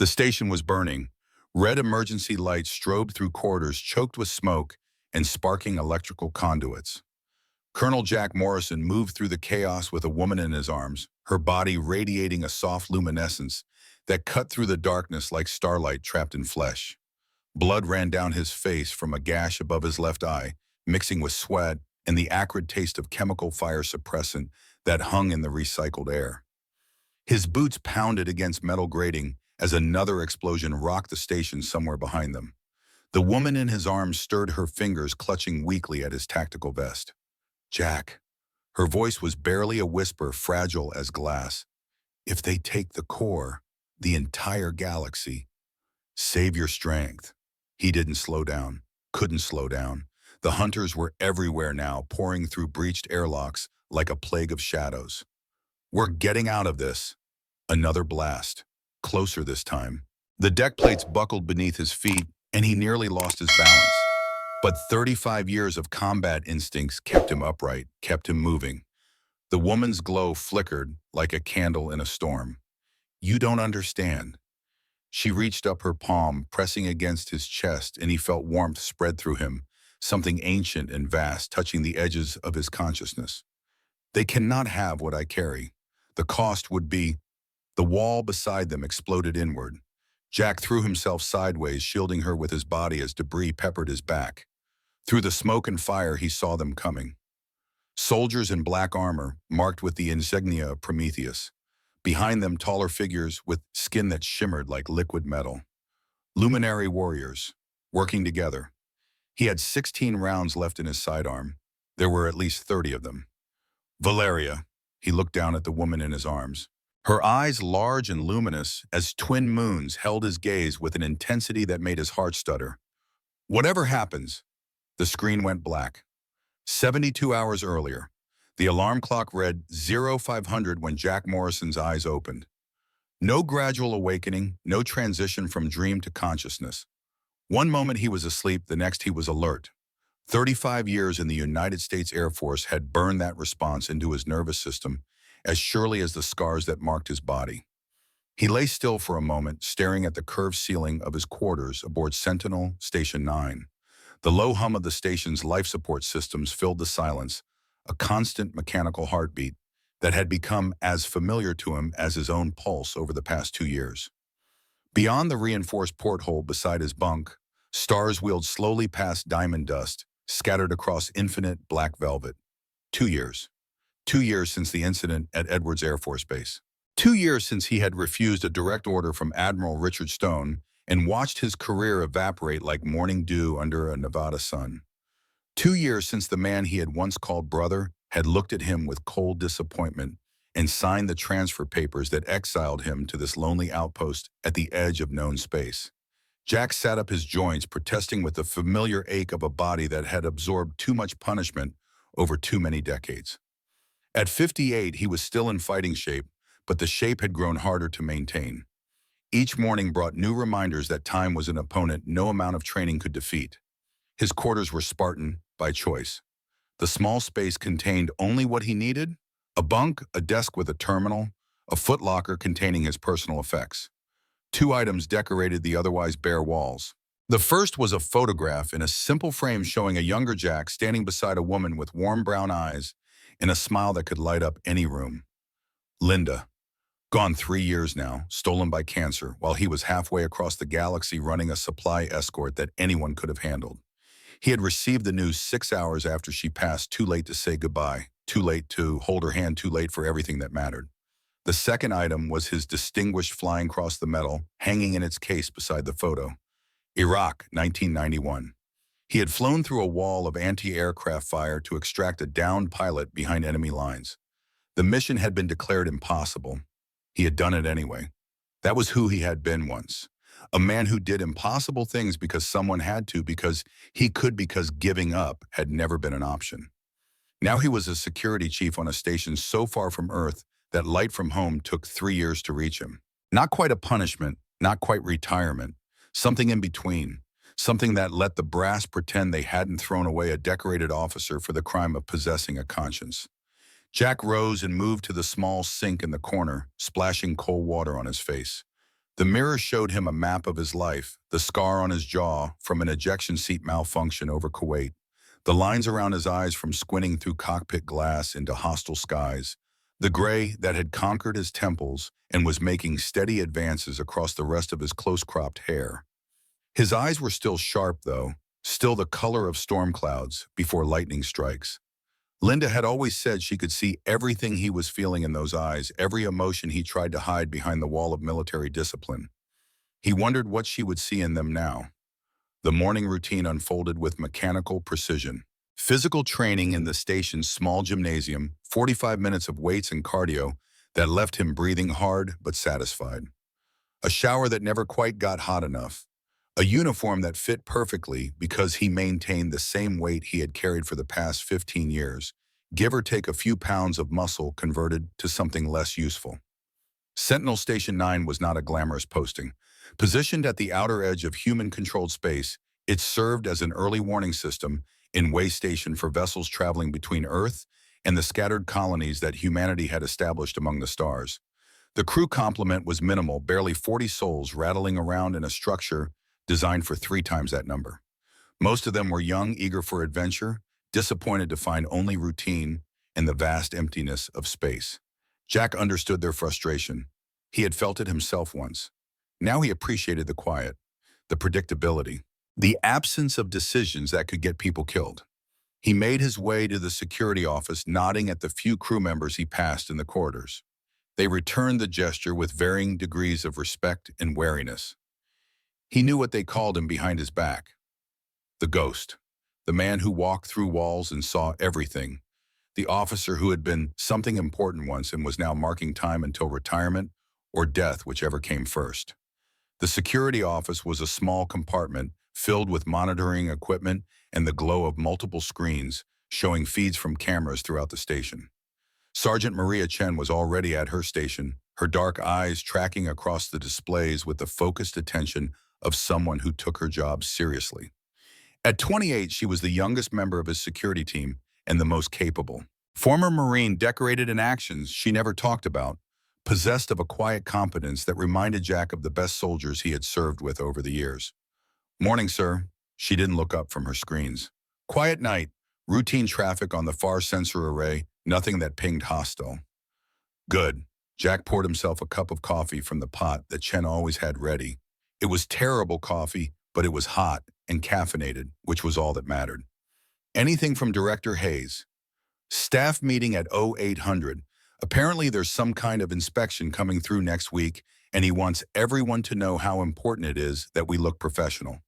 The station was burning. Red emergency lights strobed through corridors choked with smoke and sparking electrical conduits. Colonel Jack Morrison moved through the chaos with a woman in his arms, her body radiating a soft luminescence that cut through the darkness like starlight trapped in flesh. Blood ran down his face from a gash above his left eye, mixing with sweat and the acrid taste of chemical fire suppressant that hung in the recycled air. His boots pounded against metal grating as another explosion rocked the station somewhere behind them. The woman in his arms stirred her fingers, clutching weakly at his tactical vest. "Jack." Her voice was barely a whisper, fragile as glass. "If they take the core, the entire galaxy, save your strength." He didn't slow down, couldn't slow down. The hunters were everywhere now, pouring through breached airlocks like a plague of shadows. "We're getting out of this." Another blast. Closer this time. The deck plates buckled beneath his feet, and he nearly lost his balance. But 35 years of combat instincts kept him upright, kept him moving. The woman's glow flickered like a candle in a storm. "You don't understand." She reached up her palm, pressing against his chest, and he felt warmth spread through him, something ancient and vast touching the edges of his consciousness. "They cannot have what I carry. The cost would be—" The wall beside them exploded inward. Jack threw himself sideways, shielding her with his body as debris peppered his back. Through the smoke and fire, he saw them coming. Soldiers in black armor, marked with the insignia of Prometheus. Behind them, taller figures with skin that shimmered like liquid metal. Luminary warriors, working together. He had 16 rounds left in his sidearm. There were at least 30 of them. "Valeria." He looked down at the woman in his arms. Her eyes, large and luminous as twin moons, held his gaze with an intensity that made his heart stutter. "Whatever happens." The screen went black. 72 hours earlier, the alarm clock read 0500 when Jack Morrison's eyes opened. No gradual awakening, no transition from dream to consciousness. One moment he was asleep, the next he was alert. 35 years in the United States Air Force had burned that response into his nervous system as surely as the scars that marked his body. He lay still for a moment, staring at the curved ceiling of his quarters aboard Sentinel Station 9. The low hum of the station's life support systems filled the silence, a constant mechanical heartbeat that had become as familiar to him as his own pulse over the past 2 years. Beyond the reinforced porthole beside his bunk, stars wheeled slowly past diamond dust, scattered across infinite black velvet. 2 years. 2 years since the incident at Edwards Air Force Base. 2 years since he had refused a direct order from Admiral Richard Stone and watched his career evaporate like morning dew under a Nevada sun. 2 years since the man he had once called brother had looked at him with cold disappointment and signed the transfer papers that exiled him to this lonely outpost at the edge of known space. Jack sat up his joints, protesting with the familiar ache of a body that had absorbed too much punishment over too many decades. At 58, he was still in fighting shape, but the shape had grown harder to maintain. Each morning brought new reminders that time was an opponent no amount of training could defeat. His quarters were Spartan by choice. The small space contained only what he needed: a bunk, a desk with a terminal, a footlocker containing his personal effects. 2 items decorated the otherwise bare walls. The first was a photograph in a simple frame showing a younger Jack standing beside a woman with warm brown eyes and a smile that could light up any room. Linda. Gone 3 years now, stolen by cancer, while he was halfway across the galaxy running a supply escort that anyone could have handled. He had received the news 6 hours after she passed, too late to say goodbye, too late to hold her hand, too late for everything that mattered. The second item was his distinguished flying cross the metal, hanging in its case beside the photo. Iraq, 1991. He had flown through a wall of anti-aircraft fire to extract a downed pilot behind enemy lines. The mission had been declared impossible. He had done it anyway. That was who he had been once. A man who did impossible things because someone had to, because he could, because giving up had never been an option. Now he was a security chief on a station so far from Earth that light from home took 3 years to reach him. Not quite a punishment, not quite retirement, something in between, something that let the brass pretend they hadn't thrown away a decorated officer for the crime of possessing a conscience. Jack rose and moved to the small sink in the corner, splashing cold water on his face. The mirror showed him a map of his life, the scar on his jaw from an ejection seat malfunction over Kuwait, the lines around his eyes from squinting through cockpit glass into hostile skies, the gray that had conquered his temples and was making steady advances across the rest of his close-cropped hair. His eyes were still sharp, though, still the color of storm clouds before lightning strikes. Linda had always said she could see everything he was feeling in those eyes, every emotion he tried to hide behind the wall of military discipline. He wondered what she would see in them now. The morning routine unfolded with mechanical precision. Physical training in the station's small gymnasium, 45 minutes of weights and cardio that left him breathing hard but satisfied. A shower that never quite got hot enough. A uniform that fit perfectly because he maintained the same weight he had carried for the past 15 years, give or take a few pounds of muscle converted to something less useful. Sentinel Station 9 was not a glamorous posting. Positioned at the outer edge of human-controlled space, it served as an early warning system in way station for vessels traveling between Earth and the scattered colonies that humanity had established among the stars. The crew complement was minimal, barely 40 souls rattling around in a structure designed for 3 times that number. Most of them were young, eager for adventure, disappointed to find only routine and the vast emptiness of space. Jack understood their frustration. He had felt it himself once. Now he appreciated the quiet, the predictability, the absence of decisions that could get people killed. He made his way to the security office, nodding at the few crew members he passed in the corridors. They returned the gesture with varying degrees of respect and wariness. He knew what they called him behind his back. The ghost. The man who walked through walls and saw everything. The officer who had been something important once and was now marking time until retirement or death, whichever came first. The security office was a small compartment filled with monitoring equipment and the glow of multiple screens showing feeds from cameras throughout the station. Sergeant Maria Chen was already at her station, her dark eyes tracking across the displays with the focused attention of someone who took her job seriously. At 28, she was the youngest member of his security team and the most capable. Former Marine decorated in actions she never talked about, possessed of a quiet competence that reminded Jack of the best soldiers he had served with over the years. "Morning, sir." She didn't look up from her screens. "Quiet night. Routine traffic on the far sensor array, nothing that pinged hostile." "Good." Jack poured himself a cup of coffee from the pot that Chen always had ready. It was terrible coffee, but it was hot and caffeinated, which was all that mattered. "Anything from Director Hayes?" "Staff meeting at 0800. Apparently there's some kind of inspection coming through next week, and he wants everyone to know how important it is that we look professional."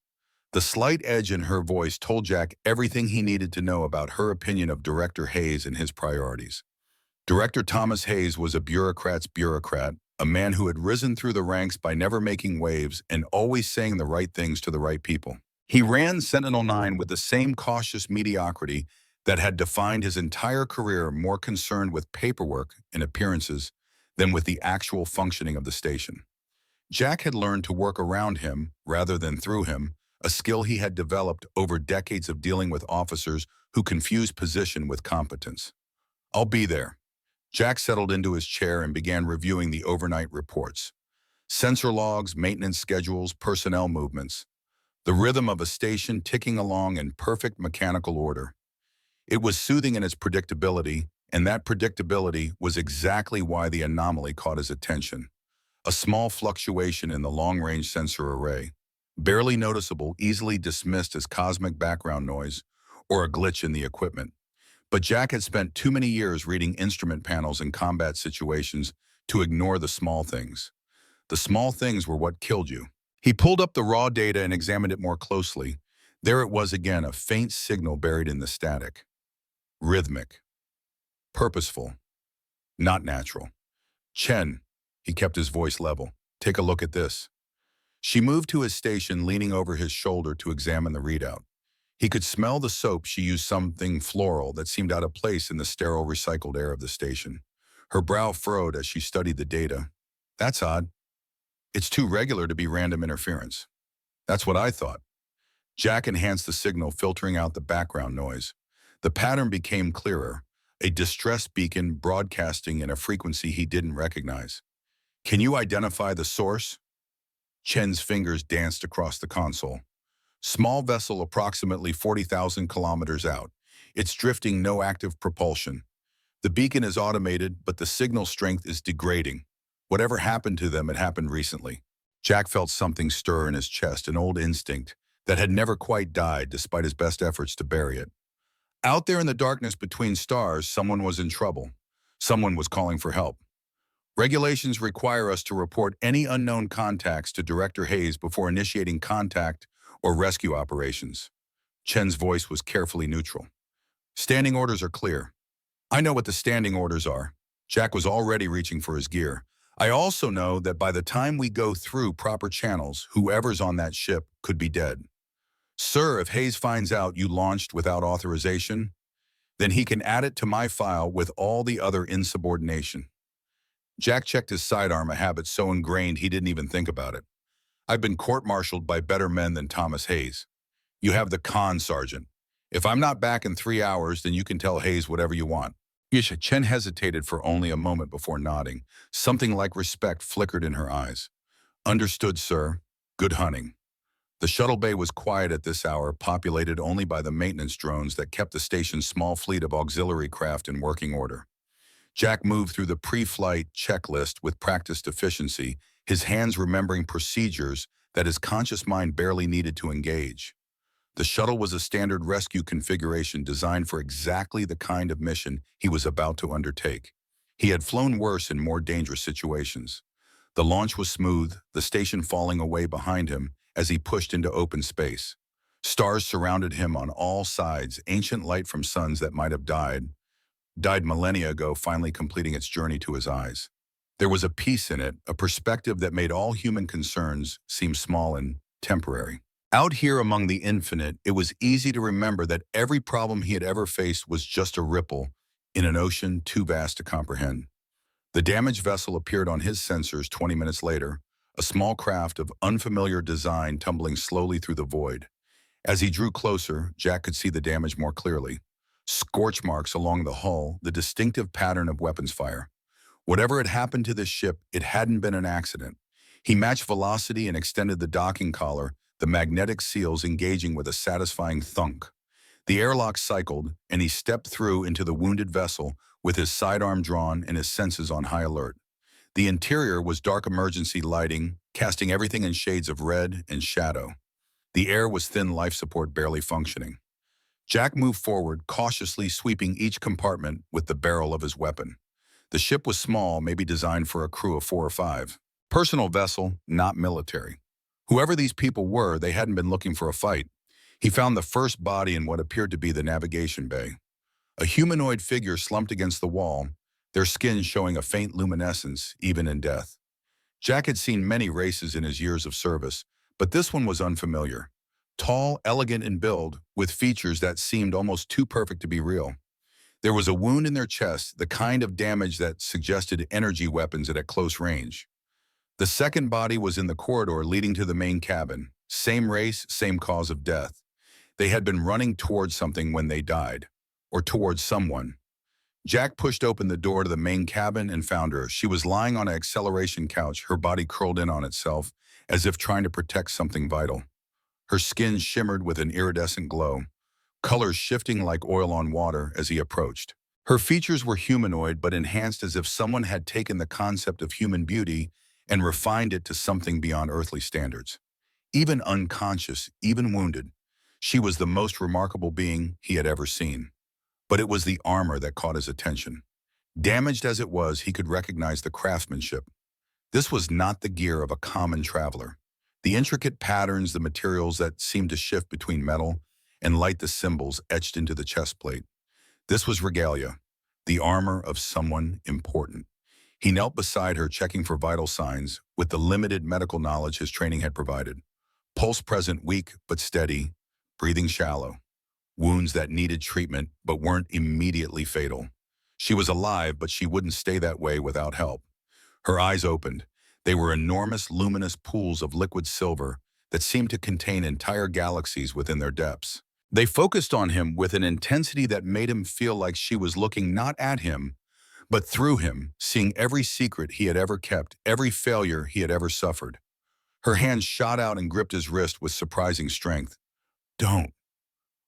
The slight edge in her voice told Jack everything he needed to know about her opinion of Director Hayes and his priorities. Director Thomas Hayes was a bureaucrat's bureaucrat, a man who had risen through the ranks by never making waves and always saying the right things to the right people. He ran Sentinel 9 with the same cautious mediocrity that had defined his entire career, more concerned with paperwork and appearances than with the actual functioning of the station. Jack had learned to work around him rather than through him, a skill he had developed over decades of dealing with officers who confused position with competence. "I'll be there." Jack settled into his chair and began reviewing the overnight reports. Sensor logs, maintenance schedules, personnel movements. The rhythm of a station ticking along in perfect mechanical order. It was soothing in its predictability, and that predictability was exactly why the anomaly caught his attention. A small fluctuation in the long-range sensor array, barely noticeable, easily dismissed as cosmic background noise or a glitch in the equipment. But Jack had spent too many years reading instrument panels in combat situations to ignore the small things. The small things were what killed you. He pulled up the raw data and examined it more closely. There it was again, a faint signal buried in the static. Rhythmic. Purposeful. Not natural. "Chen," he kept his voice level, "take a look at this." She moved to his station, leaning over his shoulder to examine the readout. He could smell the soap. She used something floral that seemed out of place in the sterile, recycled air of the station. Her brow furrowed as she studied the data. "That's odd. It's too regular to be random interference." "That's what I thought." Jack enhanced the signal, filtering out the background noise. The pattern became clearer, a distress beacon broadcasting in a frequency he didn't recognize. "Can you identify the source?" Chen's fingers danced across the console. Small vessel approximately 40,000 kilometers out. It's drifting, no active propulsion. The beacon is automated, but the signal strength is degrading. Whatever happened to them, it happened recently. Jack felt something stir in his chest, an old instinct that had never quite died despite his best efforts to bury it. Out there in the darkness between stars, someone was in trouble. Someone was calling for help. Regulations require us to report any unknown contacts to Director Hayes before initiating contact or rescue operations. Chen's voice was carefully neutral. Standing orders are clear. I know what the standing orders are. Jack was already reaching for his gear. I also know that by the time we go through proper channels, whoever's on that ship could be dead. Sir, if Hayes finds out you launched without authorization, then he can add it to my file with all the other insubordination. Jack checked his sidearm, a habit so ingrained he didn't even think about it. I've been court-martialed by better men than Thomas Hayes. You have the con, Sergeant. If I'm not back in 3 hours, then you can tell Hayes whatever you want. Yisha. Chen hesitated for only a moment before nodding. Something like respect flickered in her eyes. Understood, sir. Good hunting. The shuttle bay was quiet at this hour, populated only by the maintenance drones that kept the station's small fleet of auxiliary craft in working order. Jack moved through the pre-flight checklist with practiced efficiency, his hands remembering procedures that his conscious mind barely needed to engage. The shuttle was a standard rescue configuration designed for exactly the kind of mission he was about to undertake. He had flown worse in more dangerous situations. The launch was smooth, the station falling away behind him as he pushed into open space. Stars surrounded him on all sides, ancient light from suns that might have died millennia ago, finally completing its journey to his eyes. There was a peace in it, a perspective that made all human concerns seem small and temporary. Out here among the infinite, it was easy to remember that every problem he had ever faced was just a ripple in an ocean too vast to comprehend. The damaged vessel appeared on his sensors 20 minutes later, a small craft of unfamiliar design tumbling slowly through the void. As he drew closer, Jack could see the damage more clearly. Scorch marks along the hull, the distinctive pattern of weapons fire. Whatever had happened to this ship, it hadn't been an accident. He matched velocity and extended the docking collar, the magnetic seals engaging with a satisfying thunk. The airlock cycled, and he stepped through into the wounded vessel with his sidearm drawn and his senses on high alert. The interior was dark emergency lighting, casting everything in shades of red and shadow. The air was thin, life support barely functioning. Jack moved forward, cautiously sweeping each compartment with the barrel of his weapon. The ship was small, maybe designed for a crew of 4 or 5. Personal vessel, not military. Whoever these people were, they hadn't been looking for a fight. He found the first body in what appeared to be the navigation bay. A humanoid figure slumped against the wall, their skin showing a faint luminescence, even in death. Jack had seen many races in his years of service, but this one was unfamiliar. Tall, elegant in build, with features that seemed almost too perfect to be real. There was a wound in their chest, the kind of damage that suggested energy weapons at close range. The second body was in the corridor leading to the main cabin. Same race, same cause of death. They had been running towards something when they died, or towards someone. Jack pushed open the door to the main cabin and found her. She was lying on an acceleration couch, her body curled in on itself, as if trying to protect something vital. Her skin shimmered with an iridescent glow, colors shifting like oil on water as he approached. Her features were humanoid but enhanced, as if someone had taken the concept of human beauty and refined it to something beyond earthly standards. Even unconscious, even wounded, she was the most remarkable being he had ever seen. But it was the armor that caught his attention. Damaged as it was, he could recognize the craftsmanship. This was not the gear of a common traveler. The intricate patterns, the materials that seemed to shift between metal and light, the symbols etched into the chest plate. This was regalia, the armor of someone important. He knelt beside her, checking for vital signs with the limited medical knowledge his training had provided. Pulse present, weak but steady, breathing shallow. Wounds that needed treatment but weren't immediately fatal. She was alive, but she wouldn't stay that way without help. Her eyes opened. They were enormous, luminous pools of liquid silver that seemed to contain entire galaxies within their depths. They focused on him with an intensity that made him feel like she was looking not at him, but through him, seeing every secret he had ever kept, every failure he had ever suffered. Her hand shot out and gripped his wrist with surprising strength. Don't.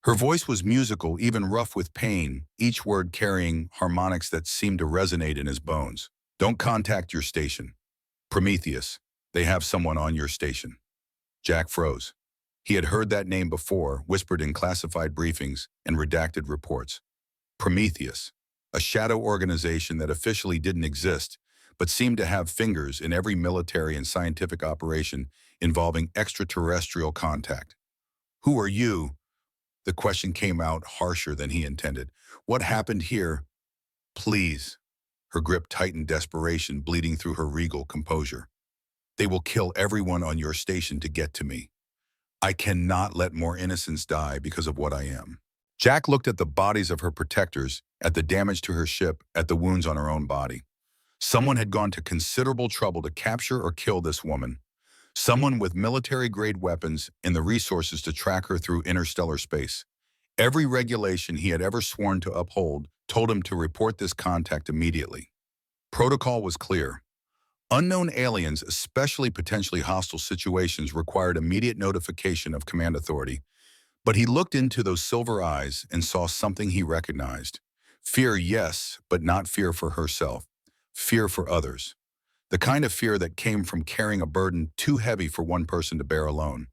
Her voice was musical, even rough with pain, each word carrying harmonics that seemed to resonate in his bones. Don't contact your station. Prometheus, they have someone on your station. Jack froze. He had heard that name before, whispered in classified briefings and redacted reports. Prometheus, a shadow organization that officially didn't exist, but seemed to have fingers in every military and scientific operation involving extraterrestrial contact. Who are you? The question came out harsher than he intended. What happened here? Please. Her grip tightened, desperation bleeding through her regal composure. They will kill everyone on your station to get to me. I cannot let more innocents die because of what I am. Jack looked at the bodies of her protectors, at the damage to her ship, at the wounds on her own body. Someone had gone to considerable trouble to capture or kill this woman. Someone with military-grade weapons and the resources to track her through interstellar space. Every regulation he had ever sworn to uphold told him to report this contact immediately. Protocol was clear. Unknown aliens, especially potentially hostile situations, required immediate notification of command authority. But he looked into those silver eyes and saw something he recognized. Fear, yes, but not fear for herself. Fear for others. The kind of fear that came from carrying a burden too heavy for one person to bear alone.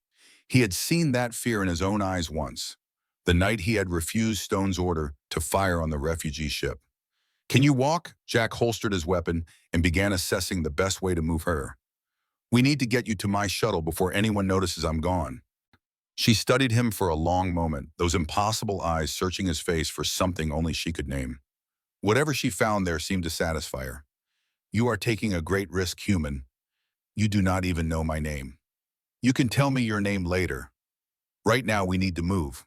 He had seen that fear in his own eyes once, the night he had refused Stone's order to fire on the refugee ship. Can you walk? Jack holstered his weapon and began assessing the best way to move her. We need to get you to my shuttle before anyone notices I'm gone. She studied him for a long moment, those impossible eyes searching his face for something only she could name. Whatever she found there seemed to satisfy her. You are taking a great risk, human. You do not even know my name. You can tell me your name later. Right now we need to move.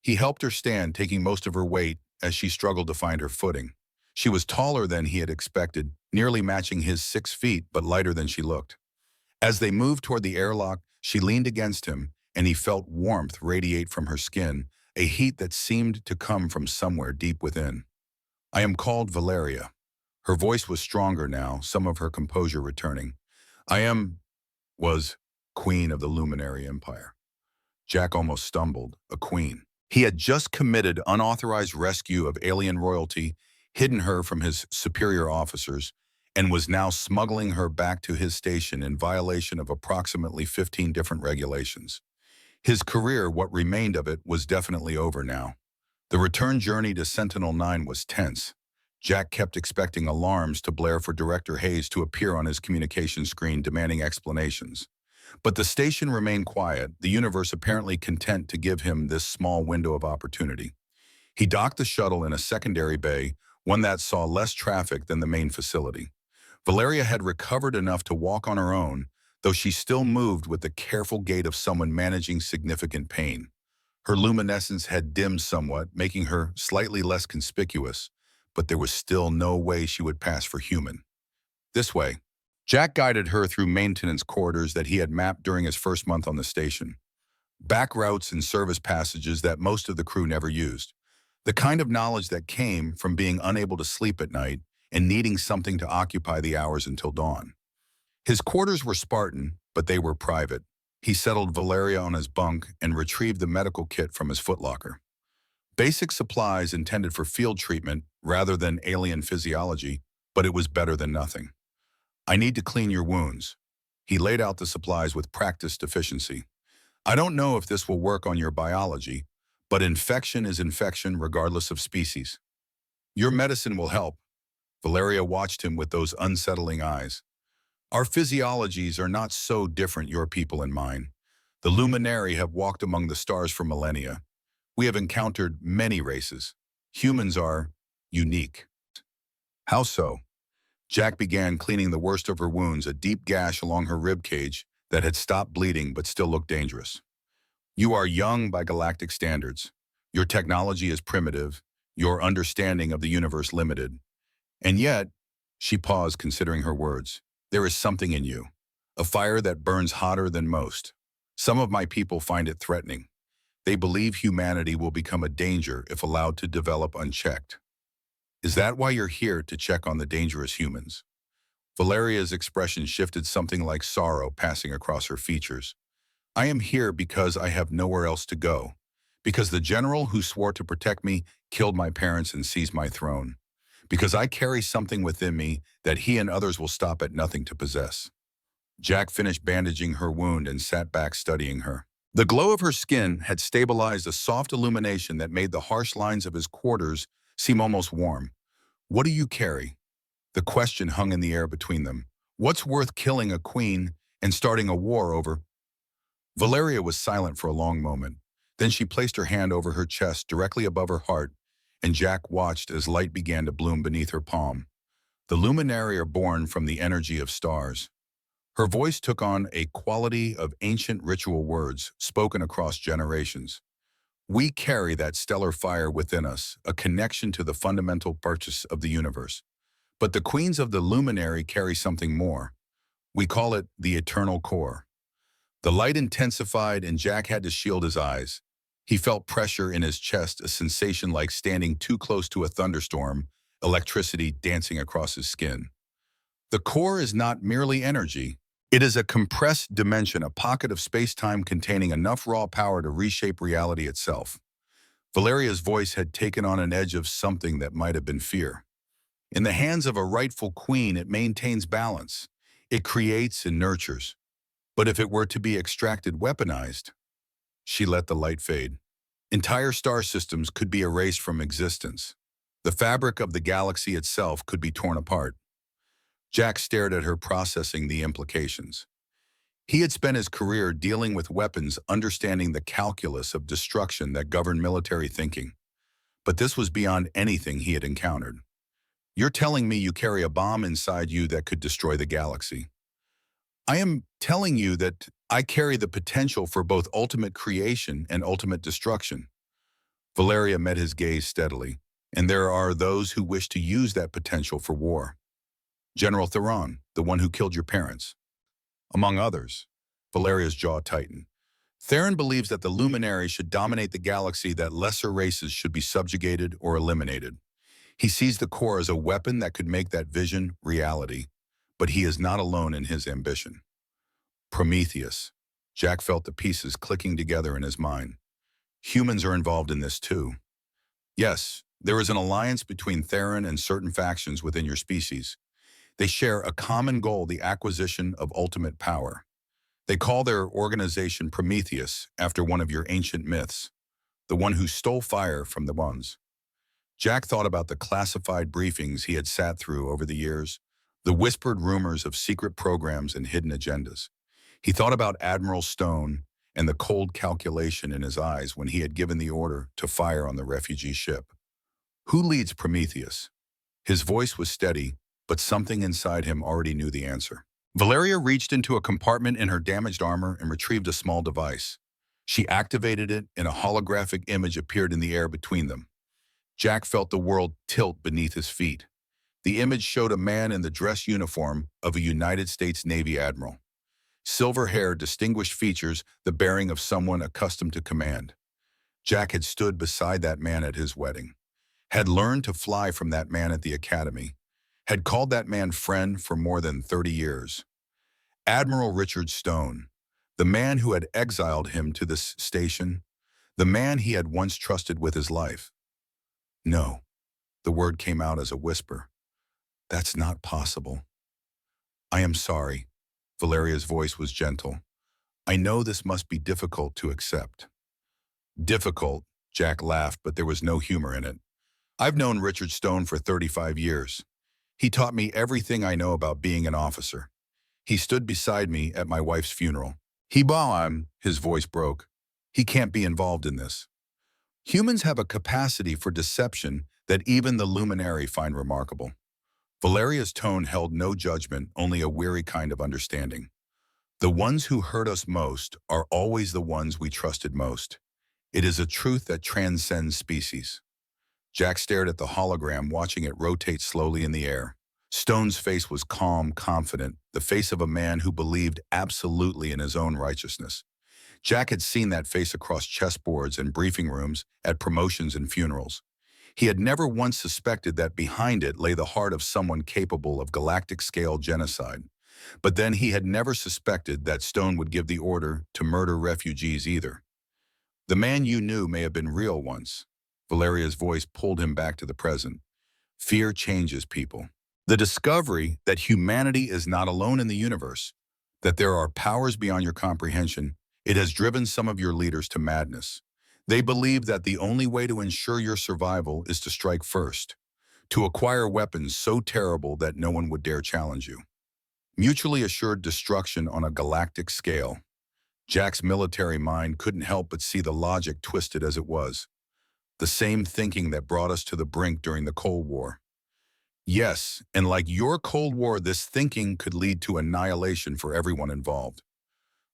He helped her stand, taking most of her weight as she struggled to find her footing. She was taller than he had expected, nearly matching his 6 feet, but lighter than she looked. As they moved toward the airlock, she leaned against him, and he felt warmth radiate from her skin, a heat that seemed to come from somewhere deep within. I am called Valeria. Her voice was stronger now, some of her composure returning. Was queen of the Luminary Empire. Jack almost stumbled, a queen. He had just committed unauthorized rescue of alien royalty, hidden her from his superior officers, and was now smuggling her back to his station in violation of approximately 15 different regulations. His career, what remained of it, was definitely over now. The return journey to Sentinel-9 was tense. Jack kept expecting alarms to blare for Director Hayes to appear on his communication screen demanding explanations. But the station remained quiet, the universe apparently content to give him this small window of opportunity. He docked the shuttle in a secondary bay, one that saw less traffic than the main facility. Valeria had recovered enough to walk on her own, though she still moved with the careful gait of someone managing significant pain. Her luminescence had dimmed somewhat, making her slightly less conspicuous, but there was still no way she would pass for human. This way. Jack guided her through maintenance corridors that he had mapped during his first month on the station. Back routes and service passages that most of the crew never used. The kind of knowledge that came from being unable to sleep at night and needing something to occupy the hours until dawn. His quarters were Spartan, but they were private. He settled Valeria on his bunk and retrieved the medical kit from his footlocker. Basic supplies intended for field treatment rather than alien physiology, but it was better than nothing. I need to clean your wounds. He laid out the supplies with practiced efficiency. I don't know if this will work on your biology, but infection is infection regardless of species. Your medicine will help. Valeria watched him with those unsettling eyes. Our physiologies are not so different, your people and mine. The Luminary have walked among the stars for millennia. We have encountered many races. Humans are unique. How so? Jack began cleaning the worst of her wounds, a deep gash along her rib cage that had stopped bleeding but still looked dangerous. You are young by galactic standards. Your technology is primitive, your understanding of the universe limited. And yet, she paused considering her words, there is something in you, a fire that burns hotter than most. Some of my people find it threatening. They believe humanity will become a danger if allowed to develop unchecked. Is that why you're here, to check on the dangerous humans? Valeria's expression shifted, something like sorrow passing across her features. I am here because I have nowhere else to go. Because the general who swore to protect me killed my parents and seized my throne. Because I carry something within me that he and others will stop at nothing to possess. Jack finished bandaging her wound and sat back studying her. The glow of her skin had stabilized, a soft illumination that made the harsh lines of his quarters seem almost warm. What do you carry? The question hung in the air between them. What's worth killing a queen and starting a war over? Valeria was silent for a long moment. Then she placed her hand over her chest, directly above her heart, and Jack watched as light began to bloom beneath her palm. The luminary are born from the energy of stars. Her voice took on a quality of ancient ritual words spoken across generations. We carry that stellar fire within us, a connection to the fundamental purpose of the universe. But the queens of the luminary carry something more. We call it the eternal core. The light intensified and Jack had to shield his eyes. He felt pressure in his chest, a sensation like standing too close to a thunderstorm, electricity dancing across his skin. The core is not merely energy. It is a compressed dimension, a pocket of space-time containing enough raw power to reshape reality itself. Valeria's voice had taken on an edge of something that might have been fear. In the hands of a rightful queen, it maintains balance. It creates and nurtures. But if it were to be extracted, weaponized, she let the light fade. Entire star systems could be erased from existence. The fabric of the galaxy itself could be torn apart. Jack stared at her, processing the implications. He had spent his career dealing with weapons, understanding the calculus of destruction that governed military thinking. But this was beyond anything he had encountered. You're telling me you carry a bomb inside you that could destroy the galaxy? I am telling you that I carry the potential for both ultimate creation and ultimate destruction. Valeria met his gaze steadily, and there are those who wish to use that potential for war. General Theron, the one who killed your parents. Among others. Valeria's jaw tightened. Theron believes that the luminary should dominate the galaxy, that lesser races should be subjugated or eliminated. He sees the core as a weapon that could make that vision reality, but he is not alone in his ambition. Prometheus. Jack felt the pieces clicking together in his mind. Humans are involved in this too. Yes, there is an alliance between Theron and certain factions within your species. They share a common goal, the acquisition of ultimate power. They call their organization Prometheus, after one of your ancient myths, the one who stole fire from the ones. Jack thought about the classified briefings he had sat through over the years, the whispered rumors of secret programs and hidden agendas. He thought about Admiral Stone and the cold calculation in his eyes when he had given the order to fire on the refugee ship. Who leads Prometheus? His voice was steady, but something inside him already knew the answer. Valeria reached into a compartment in her damaged armor and retrieved a small device. She activated it, and a holographic image appeared in the air between them. Jack felt the world tilt beneath his feet. The image showed a man in the dress uniform of a United States Navy admiral. Silver hair, distinguished features, the bearing of someone accustomed to command. Jack had stood beside that man at his wedding, had learned to fly from that man at the academy, had called that man friend for more than 30 years. Admiral Richard Stone, the man who had exiled him to this station, the man he had once trusted with his life. No, the word came out as a whisper. That's not possible. I am sorry. Valeria's voice was gentle. I know this must be difficult to accept. Difficult, Jack laughed, but there was no humor in it. I've known Richard Stone for 35 years. He taught me everything I know about being an officer. He stood beside me at my wife's funeral. His voice broke. He can't be involved in this. Humans have a capacity for deception that even the luminary find remarkable. Valeria's tone held no judgment, only a weary kind of understanding. The ones who hurt us most are always the ones we trusted most. It is a truth that transcends species. Jack stared at the hologram, watching it rotate slowly in the air. Stone's face was calm, confident, the face of a man who believed absolutely in his own righteousness. Jack had seen that face across chessboards and briefing rooms, at promotions and funerals. He had never once suspected that behind it lay the heart of someone capable of galactic-scale genocide. But then he had never suspected that Stone would give the order to murder refugees either. The man you knew may have been real once. Valeria's voice pulled him back to the present. Fear changes people. The discovery that humanity is not alone in the universe, that there are powers beyond your comprehension, it has driven some of your leaders to madness. They believe that the only way to ensure your survival is to strike first, to acquire weapons so terrible that no one would dare challenge you. Mutually assured destruction on a galactic scale. Jack's military mind couldn't help but see the logic twisted as it was. The same thinking that brought us to the brink during the Cold War. Yes, and like your Cold War, this thinking could lead to annihilation for everyone involved.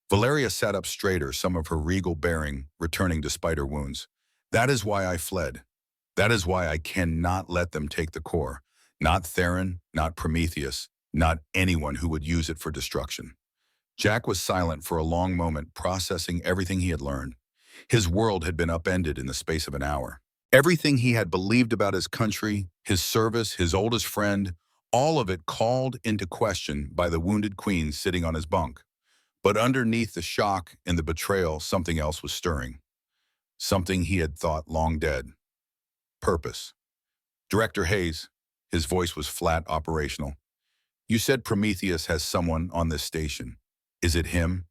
Valeria sat up straighter, some of her regal bearing returning despite her wounds. That is why I fled. That is why I cannot let them take the core. Not Theron, not Prometheus, not anyone who would use it for destruction. Jack was silent for a long moment, processing everything he had learned. His world had been upended in the space of an hour. Everything he had believed about his country, his service, his oldest friend, all of it called into question by the wounded queen sitting on his bunk. But underneath the shock and the betrayal, something else was stirring. Something he had thought long dead. Purpose. Director Hayes, his voice was flat, operational. You said Prometheus has someone on this station. Is it him?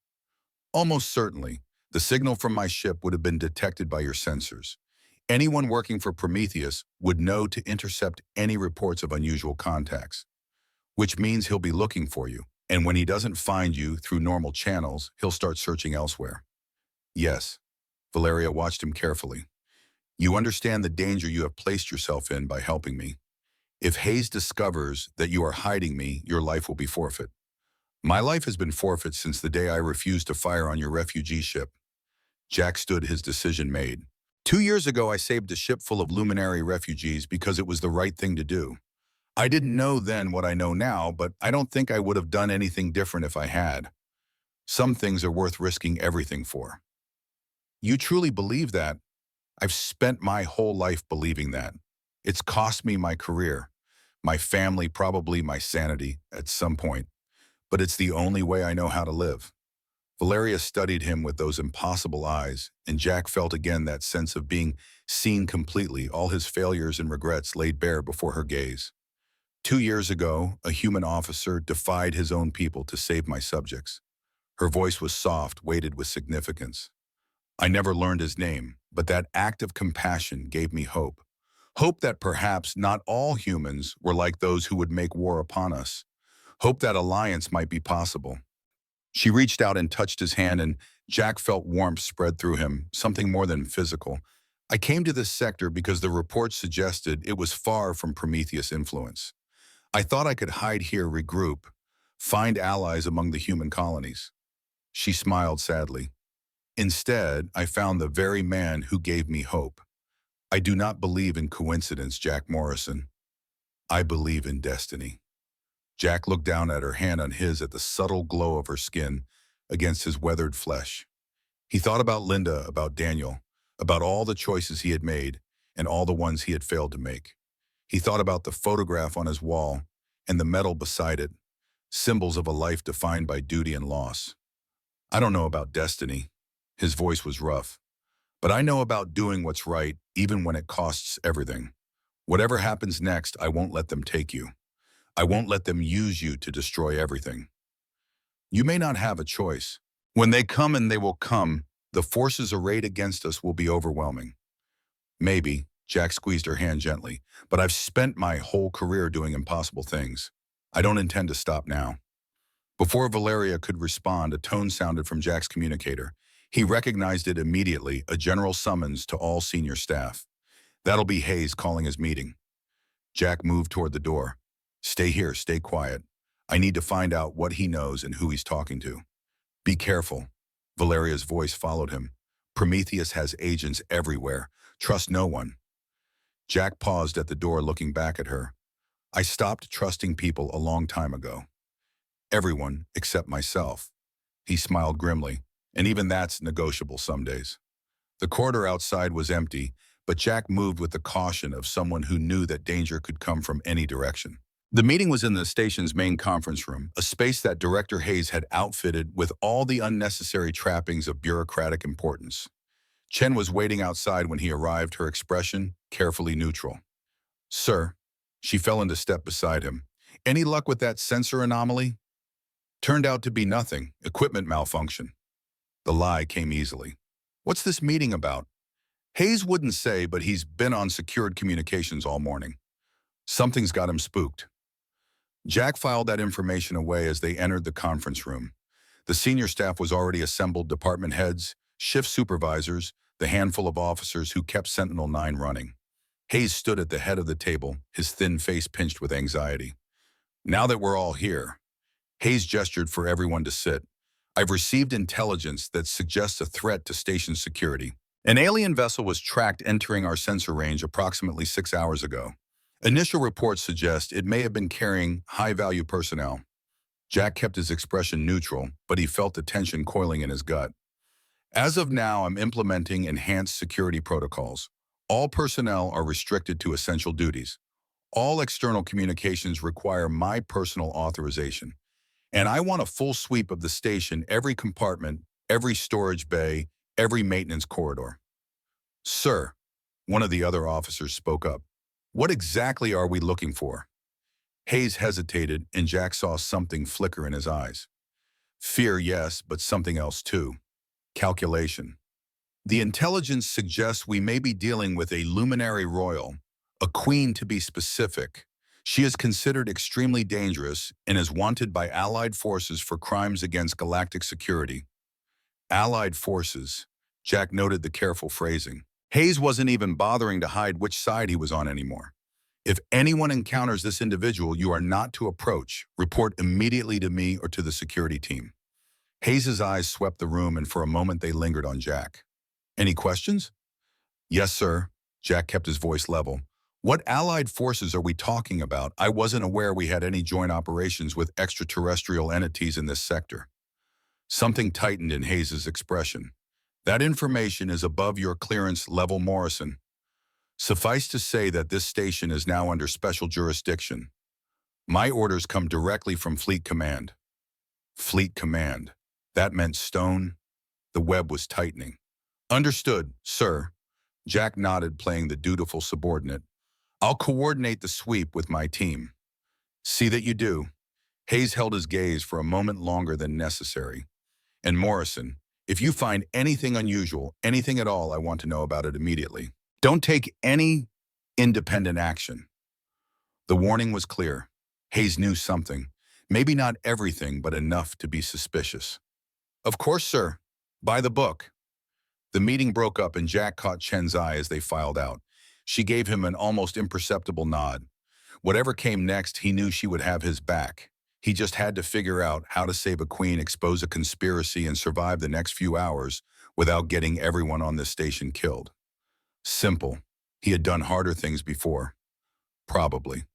Almost certainly. The signal from my ship would have been detected by your sensors. Anyone working for Prometheus would know to intercept any reports of unusual contacts, which means he'll be looking for you. And when he doesn't find you through normal channels, he'll start searching elsewhere. Yes. Valeria watched him carefully. You understand the danger you have placed yourself in by helping me. If Hayes discovers that you are hiding me, your life will be forfeit. My life has been forfeit since the day I refused to fire on your refugee ship. Jack stood, his decision made. 2 years ago, I saved a ship full of luminary refugees because it was the right thing to do. I didn't know then what I know now, but I don't think I would have done anything different if I had. Some things are worth risking everything for. You truly believe that? I've spent my whole life believing that. It's cost me my career, my family, probably my sanity at some point. But it's the only way I know how to live. Valeria studied him with those impossible eyes, and Jack felt again that sense of being seen completely, all his failures and regrets laid bare before her gaze. 2 years ago, a human officer defied his own people to save my subjects. Her voice was soft, weighted with significance. I never learned his name, but that act of compassion gave me hope. Hope that perhaps not all humans were like those who would make war upon us. Hope that alliance might be possible. She reached out and touched his hand, and Jack felt warmth spread through him, something more than physical. I came to this sector because the reports suggested it was far from Prometheus' influence. I thought I could hide here, regroup, find allies among the human colonies. She smiled sadly. Instead, I found the very man who gave me hope. I do not believe in coincidence, Jack Morrison. I believe in destiny. Jack looked down at her hand on his, at the subtle glow of her skin against his weathered flesh. He thought about Linda, about Daniel, about all the choices he had made and all the ones he had failed to make. He thought about the photograph on his wall and the medal beside it, symbols of a life defined by duty and loss. I don't know about destiny. His voice was rough. But I know about doing what's right, even when it costs everything. Whatever happens next, I won't let them take you. I won't let them use you to destroy everything. You may not have a choice. When they come, and they will come, the forces arrayed against us will be overwhelming. Maybe, Jack squeezed her hand gently, but I've spent my whole career doing impossible things. I don't intend to stop now. Before Valeria could respond, a tone sounded from Jack's communicator. He recognized it immediately, a general summons to all senior staff. That'll be Hayes calling his meeting. Jack moved toward the door. Stay here, stay quiet. I need to find out what he knows and who he's talking to. Be careful. Valeria's voice followed him. Prometheus has agents everywhere. Trust no one. Jack paused at the door, looking back at her. I stopped trusting people a long time ago. Everyone except myself. He smiled grimly, and even that's negotiable some days. The corridor outside was empty, but Jack moved with the caution of someone who knew that danger could come from any direction. The meeting was in the station's main conference room, a space that Director Hayes had outfitted with all the unnecessary trappings of bureaucratic importance. Chen was waiting outside when he arrived, her expression carefully neutral. "Sir," she fell into step beside him. "Any luck with that sensor anomaly?" Turned out to be nothing, equipment malfunction. The lie came easily. "What's this meeting about?" Hayes wouldn't say, but he's been on secured communications all morning. Something's got him spooked. Jack filed that information away as they entered the conference room. The senior staff was already assembled, department heads, shift supervisors, the handful of officers who kept Sentinel-9 running. Hayes stood at the head of the table, his thin face pinched with anxiety. "Now that we're all here," Hayes gestured for everyone to sit, "I've received intelligence that suggests a threat to station security. An alien vessel was tracked entering our sensor range approximately 6 hours ago. Initial reports suggest it may have been carrying high-value personnel." Jack kept his expression neutral, but he felt the tension coiling in his gut. "As of now, I'm implementing enhanced security protocols. All personnel are restricted to essential duties. All external communications require my personal authorization. And I want a full sweep of the station, every compartment, every storage bay, every maintenance corridor." "Sir," one of the other officers spoke up, "what exactly are we looking for?" Hayes hesitated, and Jack saw something flicker in his eyes. Fear, yes, but something else too. Calculation. "The intelligence suggests we may be dealing with a luminary royal, a queen to be specific. She is considered extremely dangerous and is wanted by Allied forces for crimes against galactic security." Allied forces. Jack noted the careful phrasing. Hayes wasn't even bothering to hide which side he was on anymore. "If anyone encounters this individual, you are not to approach. Report immediately to me or to the security team." Hayes's eyes swept the room, and for a moment they lingered on Jack. "Any questions?" "Yes, sir." Jack kept his voice level. "What Allied forces are we talking about? I wasn't aware we had any joint operations with extraterrestrial entities in this sector." Something tightened in Hayes's expression. "That information is above your clearance level, Morrison. Suffice to say that this station is now under special jurisdiction. My orders come directly from Fleet Command." Fleet Command. That meant Stone. The web was tightening. "Understood, sir." Jack nodded, playing the dutiful subordinate. "I'll coordinate the sweep with my team." "See that you do." Hayes held his gaze for a moment longer than necessary. "And Morrison, if you find anything unusual, anything at all, I want to know about it immediately. Don't take any independent action." The warning was clear. Hayes knew something. Maybe not everything, but enough to be suspicious. "Of course, sir. By the book." The meeting broke up, and Jack caught Chen's eye as they filed out. She gave him an almost imperceptible nod. Whatever came next, he knew she would have his back. He just had to figure out how to save a queen, expose a conspiracy, and survive the next few hours without getting everyone on this station killed. Simple. He had done harder things before. Probably.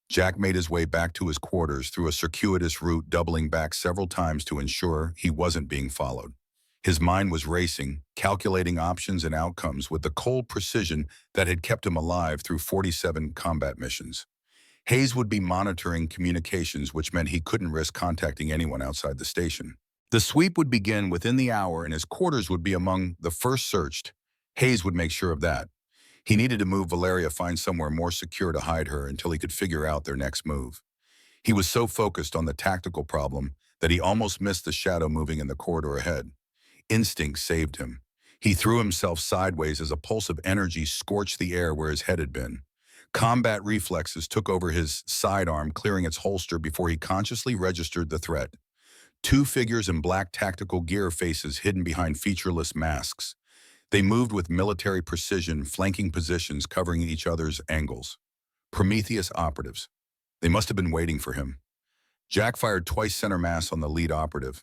Jack made his way back to his quarters through a circuitous route, doubling back several times to ensure he wasn't being followed. His mind was racing, calculating options and outcomes with the cold precision that had kept him alive through 47 combat missions. Hayes would be monitoring communications, which meant he couldn't risk contacting anyone outside the station. The sweep would begin within the hour, and his quarters would be among the first searched. Hayes would make sure of that. He needed to move Valeria, find somewhere more secure to hide her until he could figure out their next move. He was so focused on the tactical problem that he almost missed the shadow moving in the corridor ahead. Instinct saved him. He threw himself sideways as a pulse of energy scorched the air where his head had been. Combat reflexes took over his sidearm, clearing its holster before he consciously registered the threat. Two figures in black tactical gear, faces hidden behind featureless masks. They moved with military precision, flanking positions, covering each other's angles. Prometheus operatives. They must have been waiting for him. Jack fired twice center mass on the lead operative.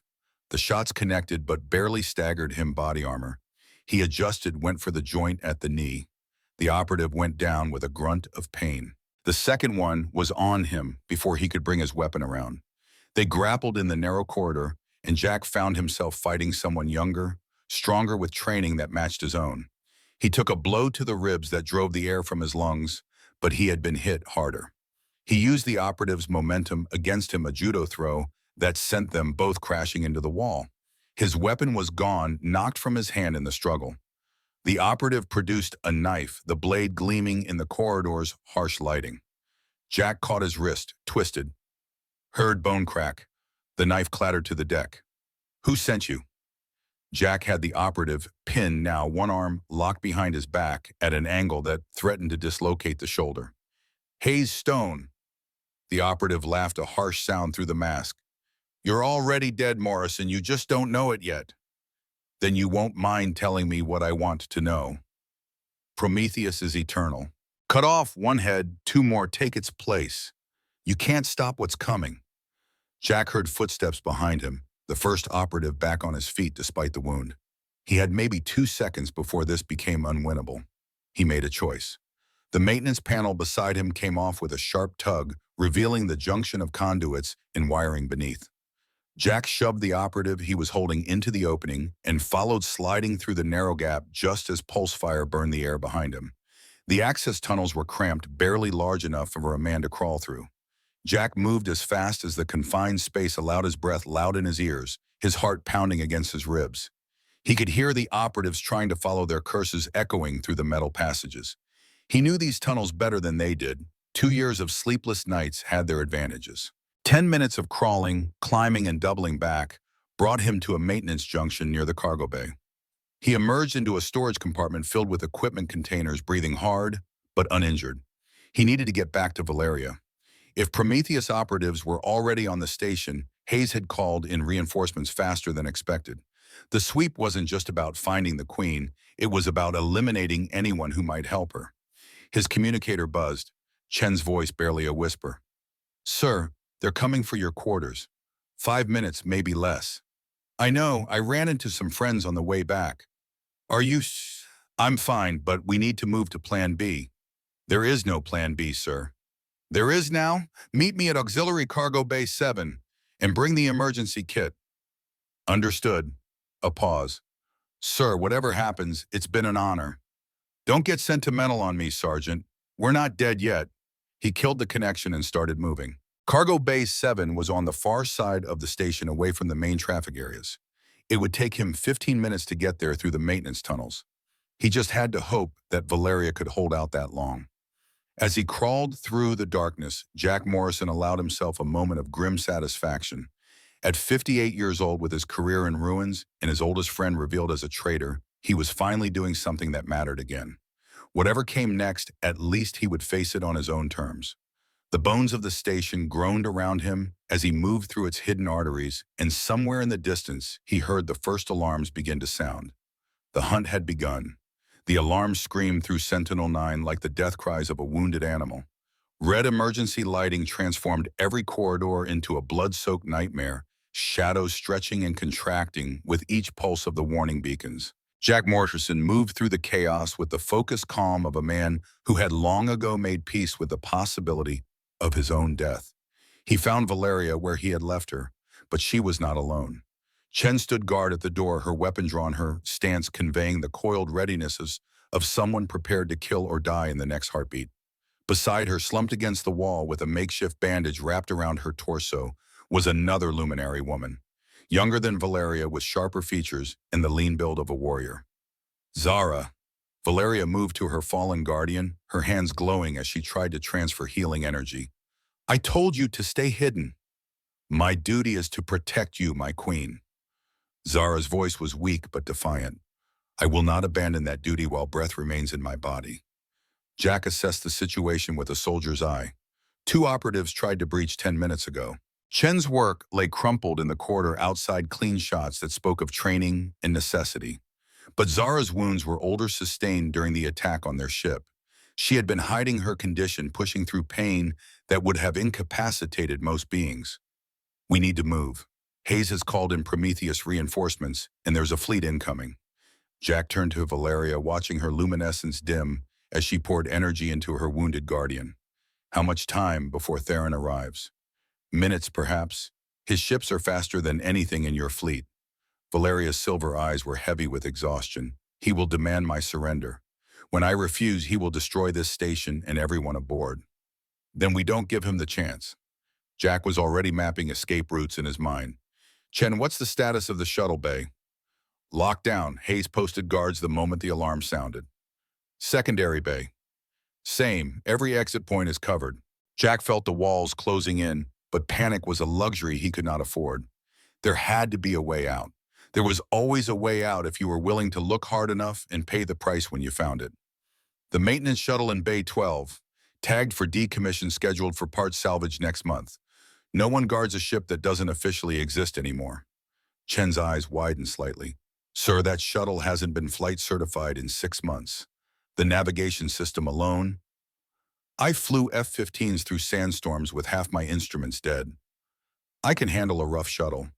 The shots connected but barely staggered him body armor. He adjusted, went for the joint at the knee. The operative went down with a grunt of pain. The second one was on him before he could bring his weapon around. They grappled in the narrow corridor, and Jack found himself fighting someone younger, stronger, with training that matched his own. He took a blow to the ribs that drove the air from his lungs, but he had been hit harder. He used the operative's momentum against him, a judo throw that sent them both crashing into the wall. His weapon was gone, knocked from his hand in the struggle. The operative produced a knife, the blade gleaming in the corridor's harsh lighting. Jack caught his wrist, twisted. Heard bone crack. The knife clattered to the deck. "Who sent you?" Jack had the operative pinned now, one arm locked behind his back at an angle that threatened to dislocate the shoulder. "Hayes Stone." The operative laughed, a harsh sound through the mask. "You're already dead, Morrison. You just don't know it yet." "Then you won't mind telling me what I want to know." "Prometheus is eternal. Cut off one head, two more take its place. You can't stop what's coming." Jack heard footsteps behind him, the first operative back on his feet despite the wound. He had maybe 2 seconds before this became unwinnable. He made a choice. The maintenance panel beside him came off with a sharp tug, revealing the junction of conduits and wiring beneath. Jack shoved the operative he was holding into the opening and followed, sliding through the narrow gap just as pulse fire burned the air behind him. The access tunnels were cramped, barely large enough for a man to crawl through. Jack moved as fast as the confined space allowed, his breath loud in his ears, his heart pounding against his ribs. He could hear the operatives trying to follow their curses echoing through the metal passages. He knew these tunnels better than they did. 2 years of sleepless nights had their advantages. 10 minutes of crawling, climbing, and doubling back brought him to a maintenance junction near the cargo bay. He emerged into a storage compartment filled with equipment containers, breathing hard but uninjured. He needed to get back to Valeria. If Prometheus operatives were already on the station, Hayes had called in reinforcements faster than expected. The sweep wasn't just about finding the Queen, it was about eliminating anyone who might help her. His communicator buzzed, Chen's voice barely a whisper. "Sir, they're coming for your quarters. 5 minutes, maybe less." "I know, I ran into some friends on the way back." "Are you I'm fine, but we need to move to Plan B." "There is no Plan B, sir." "There is now? Meet me at Auxiliary Cargo Bay 7 and bring the emergency kit." "Understood." A pause. "Sir, whatever happens, it's been an honor." "Don't get sentimental on me, Sergeant. We're not dead yet." He killed the connection and started moving. Cargo Bay 7 was on the far side of the station, away from the main traffic areas. It would take him 15 minutes to get there through the maintenance tunnels. He just had to hope that Valeria could hold out that long. As he crawled through the darkness, Jack Morrison allowed himself a moment of grim satisfaction. At 58 years old, with his career in ruins and his oldest friend revealed as a traitor, he was finally doing something that mattered again. Whatever came next, at least he would face it on his own terms. The bones of the station groaned around him as he moved through its hidden arteries, and somewhere in the distance, he heard the first alarms begin to sound. The hunt had begun. The alarms screamed through Sentinel 9 like the death cries of a wounded animal. Red emergency lighting transformed every corridor into a blood-soaked nightmare, shadows stretching and contracting with each pulse of the warning beacons. Jack Morrison moved through the chaos with the focused calm of a man who had long ago made peace with the possibility of his own death. He found Valeria where he had left her, but she was not alone. Chen stood guard at the door, her weapon drawn, her stance conveying the coiled readiness of someone prepared to kill or die in the next heartbeat. Beside her, slumped against the wall with a makeshift bandage wrapped around her torso, was another luminary woman. Younger than Valeria, with sharper features and the lean build of a warrior. "Zara." Valeria moved to her fallen guardian, her hands glowing as she tried to transfer healing energy. "I told you to stay hidden." "My duty is to protect you, my queen." Zara's voice was weak but defiant. "I will not abandon that duty while breath remains in my body." Jack assessed the situation with a soldier's eye. 2 operatives tried to breach 10 minutes ago. Chen's work lay crumpled in the corridor outside, clean shots that spoke of training and necessity. But Zara's wounds were older, sustained during the attack on their ship. She had been hiding her condition, pushing through pain that would have incapacitated most beings. "We need to move. Hayes has called in Prometheus reinforcements, and there's a fleet incoming." Jack turned to Valeria, watching her luminescence dim as she poured energy into her wounded guardian. "How much time before Theron arrives?" "Minutes, perhaps. His ships are faster than anything in your fleet." Valeria's silver eyes were heavy with exhaustion. "He will demand my surrender." When I refuse, he will destroy this station and everyone aboard. Then we don't give him the chance. Jack was already mapping escape routes in his mind. Chen, what's the status of the shuttle bay? Locked down. Hayes posted guards the moment the alarm sounded. Secondary bay. Same. Every exit point is covered. Jack felt the walls closing in, but panic was a luxury he could not afford. There had to be a way out. There was always a way out if you were willing to look hard enough and pay the price when you found it. The maintenance shuttle in Bay 12, tagged for decommission scheduled for parts salvage next month. No one guards a ship that doesn't officially exist anymore. Chen's eyes widened slightly. Sir, that shuttle hasn't been flight certified in 6 months. The navigation system alone. I flew F-15s through sandstorms with half my instruments dead. I can handle a rough shuttle.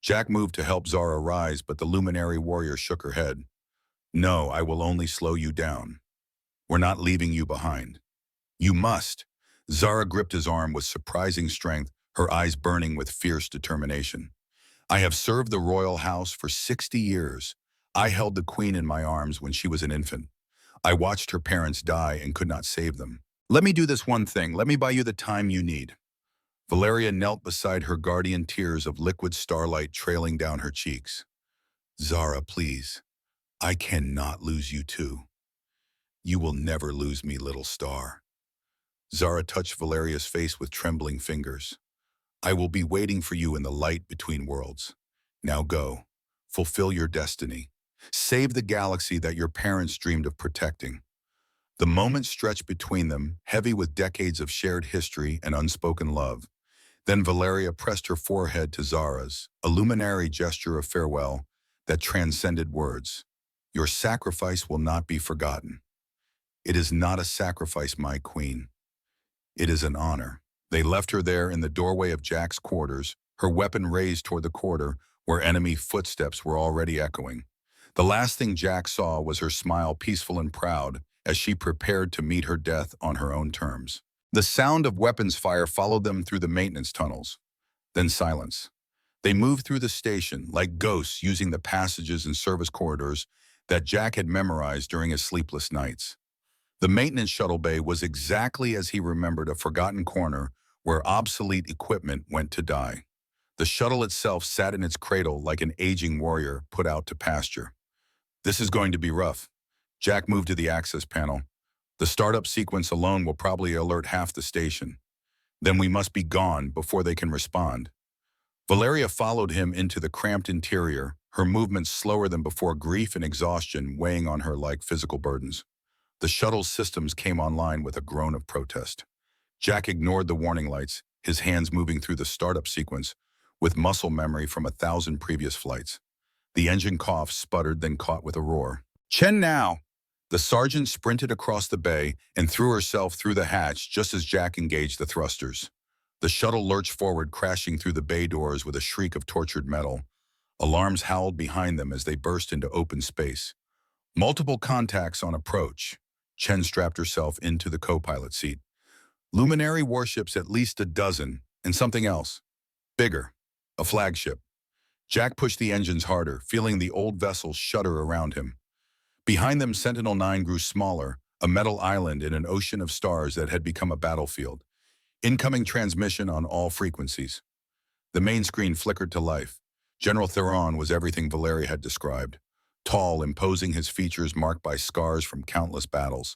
Jack moved to help Zara rise, but the luminary warrior shook her head. No, I will only slow you down. We're not leaving you behind. You must. Zara gripped his arm with surprising strength, her eyes burning with fierce determination. I have served the royal house for 60 years. I held the queen in my arms when she was an infant. I watched her parents die and could not save them. Let me do this one thing. Let me buy you the time you need. Valeria knelt beside her guardian, tears of liquid starlight trailing down her cheeks. Zara, please. I cannot lose you too. You will never lose me, little star. Zara touched Valeria's face with trembling fingers. I will be waiting for you in the light between worlds. Now go. Fulfill your destiny. Save the galaxy that your parents dreamed of protecting. The moment stretched between them, heavy with decades of shared history and unspoken love. Then Valeria pressed her forehead to Zara's, a luminary gesture of farewell that transcended words. Your sacrifice will not be forgotten. It is not a sacrifice, my queen. It is an honor. They left her there in the doorway of Jack's quarters, her weapon raised toward the corridor where enemy footsteps were already echoing. The last thing Jack saw was her smile, peaceful and proud, as she prepared to meet her death on her own terms. The sound of weapons fire followed them through the maintenance tunnels. Then silence. They moved through the station like ghosts, using the passages and service corridors that Jack had memorized during his sleepless nights. The maintenance shuttle bay was exactly as he remembered, a forgotten corner where obsolete equipment went to die. The shuttle itself sat in its cradle like an aging warrior put out to pasture. This is going to be rough. Jack moved to the access panel. The startup sequence alone will probably alert half the station. Then we must be gone before they can respond. Valeria followed him into the cramped interior, her movements slower than before, grief and exhaustion weighing on her like physical burdens. The shuttle's systems came online with a groan of protest. Jack ignored the warning lights, his hands moving through the startup sequence with muscle memory from 1,000 previous flights. The engine coughed, sputtered, then caught with a roar. Chen now! The sergeant sprinted across the bay and threw herself through the hatch just as Jack engaged the thrusters. The shuttle lurched forward, crashing through the bay doors with a shriek of tortured metal. Alarms howled behind them as they burst into open space. Multiple contacts on approach. Chen strapped herself into the co-pilot seat. Luminary warships, at least a dozen, and something else. Bigger. A flagship. Jack pushed the engines harder, feeling the old vessels shudder around him. Behind them, Sentinel-9 grew smaller, a metal island in an ocean of stars that had become a battlefield. Incoming transmission on all frequencies. The main screen flickered to life. General Theron was everything Valeria had described. Tall, imposing, his features marked by scars from countless battles.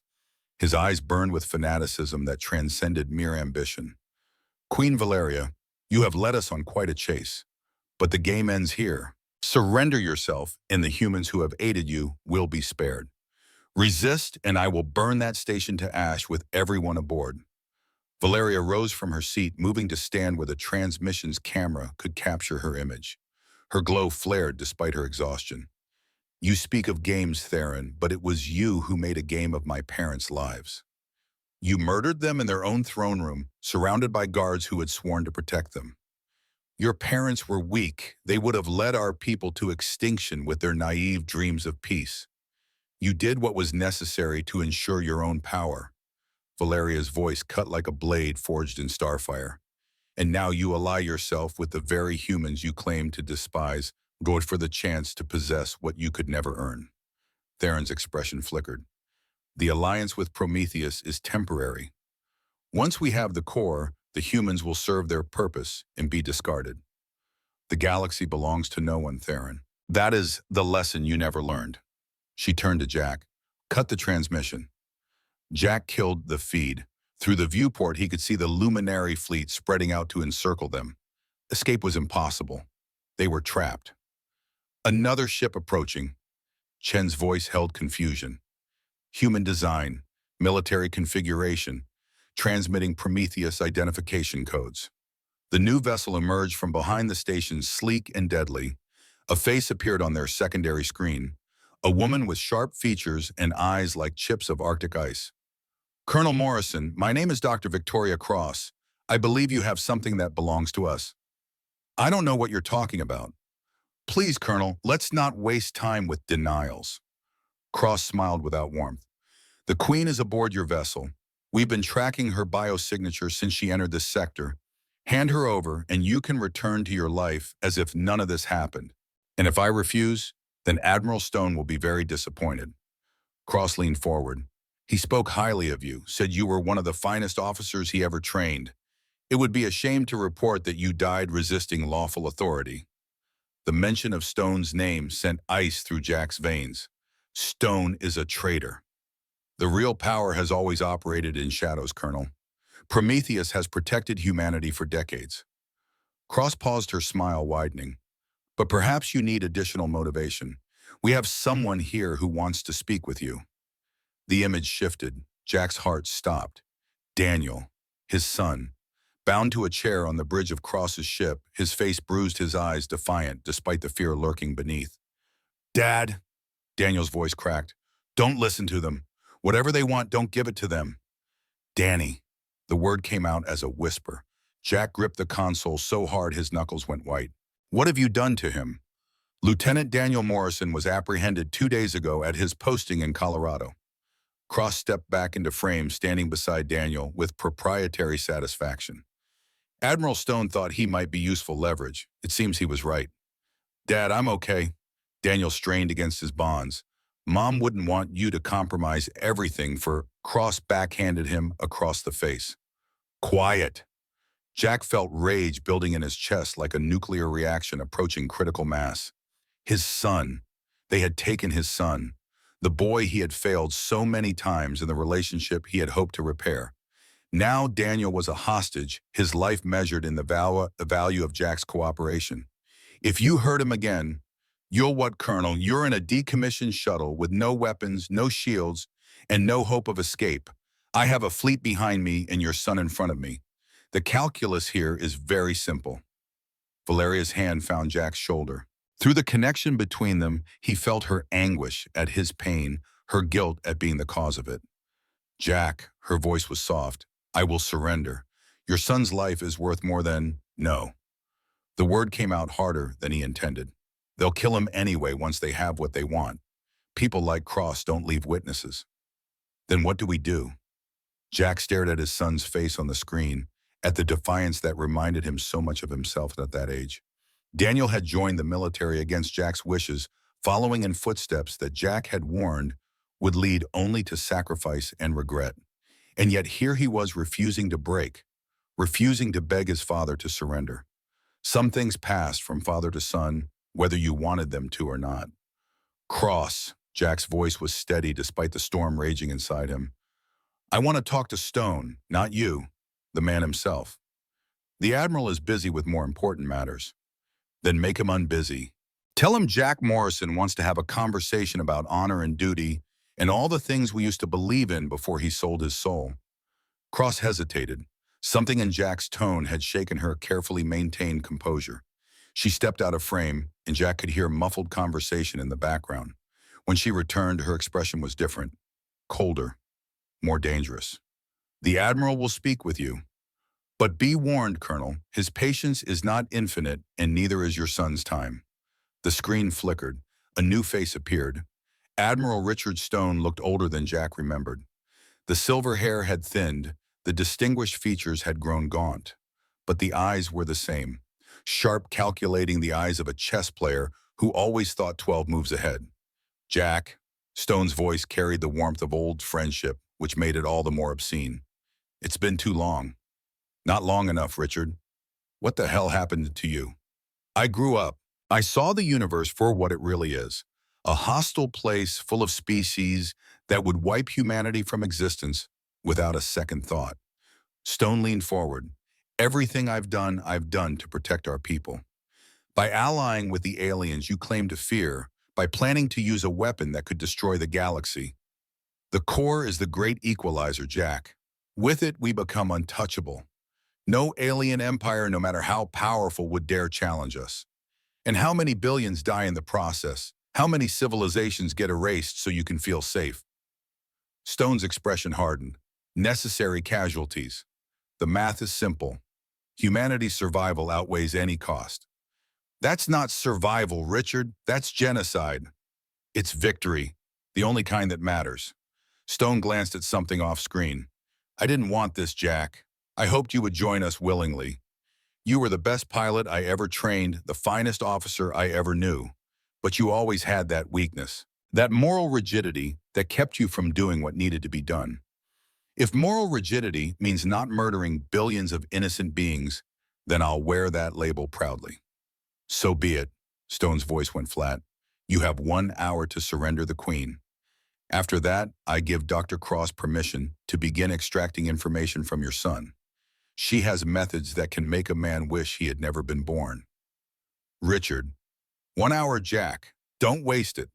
His eyes burned with fanaticism that transcended mere ambition. Queen Valeria, you have led us on quite a chase. But the game ends here. Surrender yourself, and the humans who have aided you will be spared. Resist, and I will burn that station to ash with everyone aboard. Valeria rose from her seat, moving to stand where the transmission's camera could capture her image. Her glow flared despite her exhaustion. You speak of games, Theron, but it was you who made a game of my parents' lives. You murdered them in their own throne room, surrounded by guards who had sworn to protect them. Your parents were weak. They would have led our people to extinction with their naive dreams of peace. You did what was necessary to ensure your own power. Valeria's voice cut like a blade forged in starfire. And now you ally yourself with the very humans you claim to despise, going for the chance to possess what you could never earn. Theron's expression flickered. The alliance with Prometheus is temporary. Once we have the core, the humans will serve their purpose and be discarded. The galaxy belongs to no one, Theron. That is the lesson you never learned. She turned to Jack. Cut the transmission. Jack killed the feed. Through the viewport, he could see the luminary fleet spreading out to encircle them. Escape was impossible. They were trapped. Another ship approaching. Chen's voice held confusion. Human design, military configuration, transmitting Prometheus identification codes. The new vessel emerged from behind the station, sleek and deadly. A face appeared on their secondary screen. A woman with sharp features and eyes like chips of Arctic ice. Colonel Morrison, my name is Dr. Victoria Cross. I believe you have something that belongs to us. I don't know what you're talking about. Please, Colonel, let's not waste time with denials. Cross smiled without warmth. The Queen is aboard your vessel. We've been tracking her biosignature since she entered this sector. Hand her over, and you can return to your life as if none of this happened. And if I refuse, then Admiral Stone will be very disappointed. Cross leaned forward. He spoke highly of you, said you were one of the finest officers he ever trained. It would be a shame to report that you died resisting lawful authority. The mention of Stone's name sent ice through Jack's veins. Stone is a traitor. The real power has always operated in shadows, Colonel. Prometheus has protected humanity for decades. Cross paused, her smile widening. But perhaps you need additional motivation. We have someone here who wants to speak with you. The image shifted. Jack's heart stopped. Daniel, his son, bound to a chair on the bridge of Cross's ship, his face bruised, his eyes defiant despite the fear lurking beneath. Dad, Daniel's voice cracked. Don't listen to them. Whatever they want, don't give it to them. Danny. The word came out as a whisper. Jack gripped the console so hard his knuckles went white. What have you done to him? Lieutenant Daniel Morrison was apprehended 2 days ago at his posting in Colorado. Cross stepped back into frame, standing beside Daniel with proprietary satisfaction. Admiral Stone thought he might be useful leverage. It seems he was right. Dad, I'm okay. Daniel strained against his bonds. Mom wouldn't want you to compromise everything for... Cross backhanded him across the face. Quiet. Jack felt rage building in his chest like a nuclear reaction approaching critical mass. His son. They had taken his son. The boy he had failed so many times in the relationship he had hoped to repair. Now Daniel was a hostage, his life measured in the value of Jack's cooperation. If you hurt him again, you'll what, Colonel? You're in a decommissioned shuttle with no weapons, no shields, and no hope of escape. I have a fleet behind me and your son in front of me. The calculus here is very simple. Valeria's hand found Jack's shoulder. Through the connection between them, he felt her anguish at his pain, her guilt at being the cause of it. Jack, her voice was soft, I will surrender. Your son's life is worth more than... No. The word came out harder than he intended. They'll kill him anyway once they have what they want. People like Cross don't leave witnesses. Then what do we do? Jack stared at his son's face on the screen, at the defiance that reminded him so much of himself at that age. Daniel had joined the military against Jack's wishes, following in footsteps that Jack had warned would lead only to sacrifice and regret. And yet here he was refusing to break, refusing to beg his father to surrender. Some things passed from father to son, whether you wanted them to or not. Cross, Jack's voice was steady despite the storm raging inside him. I want to talk to Stone, not you, the man himself. The Admiral is busy with more important matters. Then make him unbusy. Tell him Jack Morrison wants to have a conversation about honor and duty and all the things we used to believe in before he sold his soul. Cross hesitated. Something in Jack's tone had shaken her carefully maintained composure. She stepped out of frame, and Jack could hear muffled conversation in the background. When she returned, her expression was different, colder, more dangerous. The Admiral will speak with you. But be warned, Colonel, his patience is not infinite, and neither is your son's time. The screen flickered. A new face appeared. Admiral Richard Stone looked older than Jack remembered. The silver hair had thinned, the distinguished features had grown gaunt. But the eyes were the same, sharp, calculating, the eyes of a chess player who always thought 12 moves ahead. Jack, Stone's voice carried the warmth of old friendship, which made it all the more obscene. It's been too long. Not long enough, Richard. What the hell happened to you? I grew up. I saw the universe for what it really is. A hostile place full of species that would wipe humanity from existence without a second thought. Stone leaned forward. Everything I've done to protect our people. By allying with the aliens you claim to fear, by planning to use a weapon that could destroy the galaxy. The core is the great equalizer, Jack. With it, we become untouchable. No alien empire, no matter how powerful, would dare challenge us. And how many billions die in the process? How many civilizations get erased so you can feel safe? Stone's expression hardened. Necessary casualties. The math is simple. Humanity's survival outweighs any cost. That's not survival, Richard. That's genocide. It's victory, the only kind that matters. Stone glanced at something off screen. I didn't want this, Jack. I hoped you would join us willingly. You were the best pilot I ever trained, the finest officer I ever knew. But you always had that weakness, that moral rigidity that kept you from doing what needed to be done. If moral rigidity means not murdering billions of innocent beings, then I'll wear that label proudly. So be it. Stone's voice went flat. You have 1 hour to surrender the Queen. After that, I give Dr. Cross permission to begin extracting information from your son. She has methods that can make a man wish he had never been born. Richard. 1 hour, Jack. Don't waste it.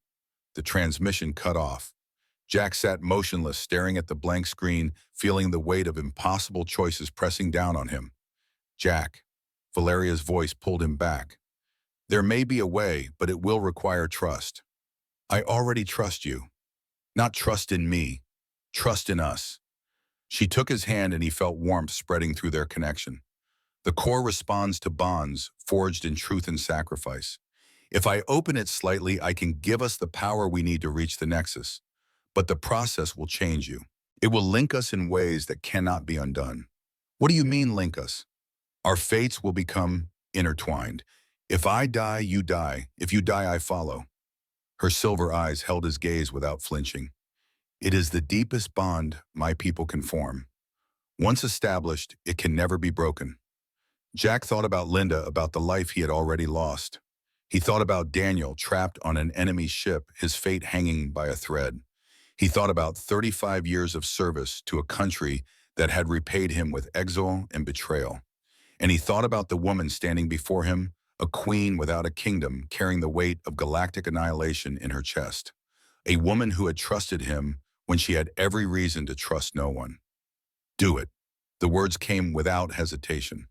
The transmission cut off. Jack sat motionless, staring at the blank screen, feeling the weight of impossible choices pressing down on him. Jack. Valeria's voice pulled him back. There may be a way, but it will require trust. I already trust you. Not trust in me. Trust in us. She took his hand and he felt warmth spreading through their connection. The core responds to bonds forged in truth and sacrifice. If I open it slightly, I can give us the power we need to reach the nexus. But the process will change you. It will link us in ways that cannot be undone. What do you mean, link us? Our fates will become intertwined. If I die, you die. If you die, I follow. Her silver eyes held his gaze without flinching. It is the deepest bond my people can form. Once established, it can never be broken. Jack thought about Linda, about the life he had already lost. He thought about Daniel, trapped on an enemy ship, his fate hanging by a thread. He thought about 35 years of service to a country that had repaid him with exile and betrayal. And he thought about the woman standing before him, a queen without a kingdom, carrying the weight of galactic annihilation in her chest. A woman who had trusted him when she had every reason to trust no one. Do it. The words came without hesitation.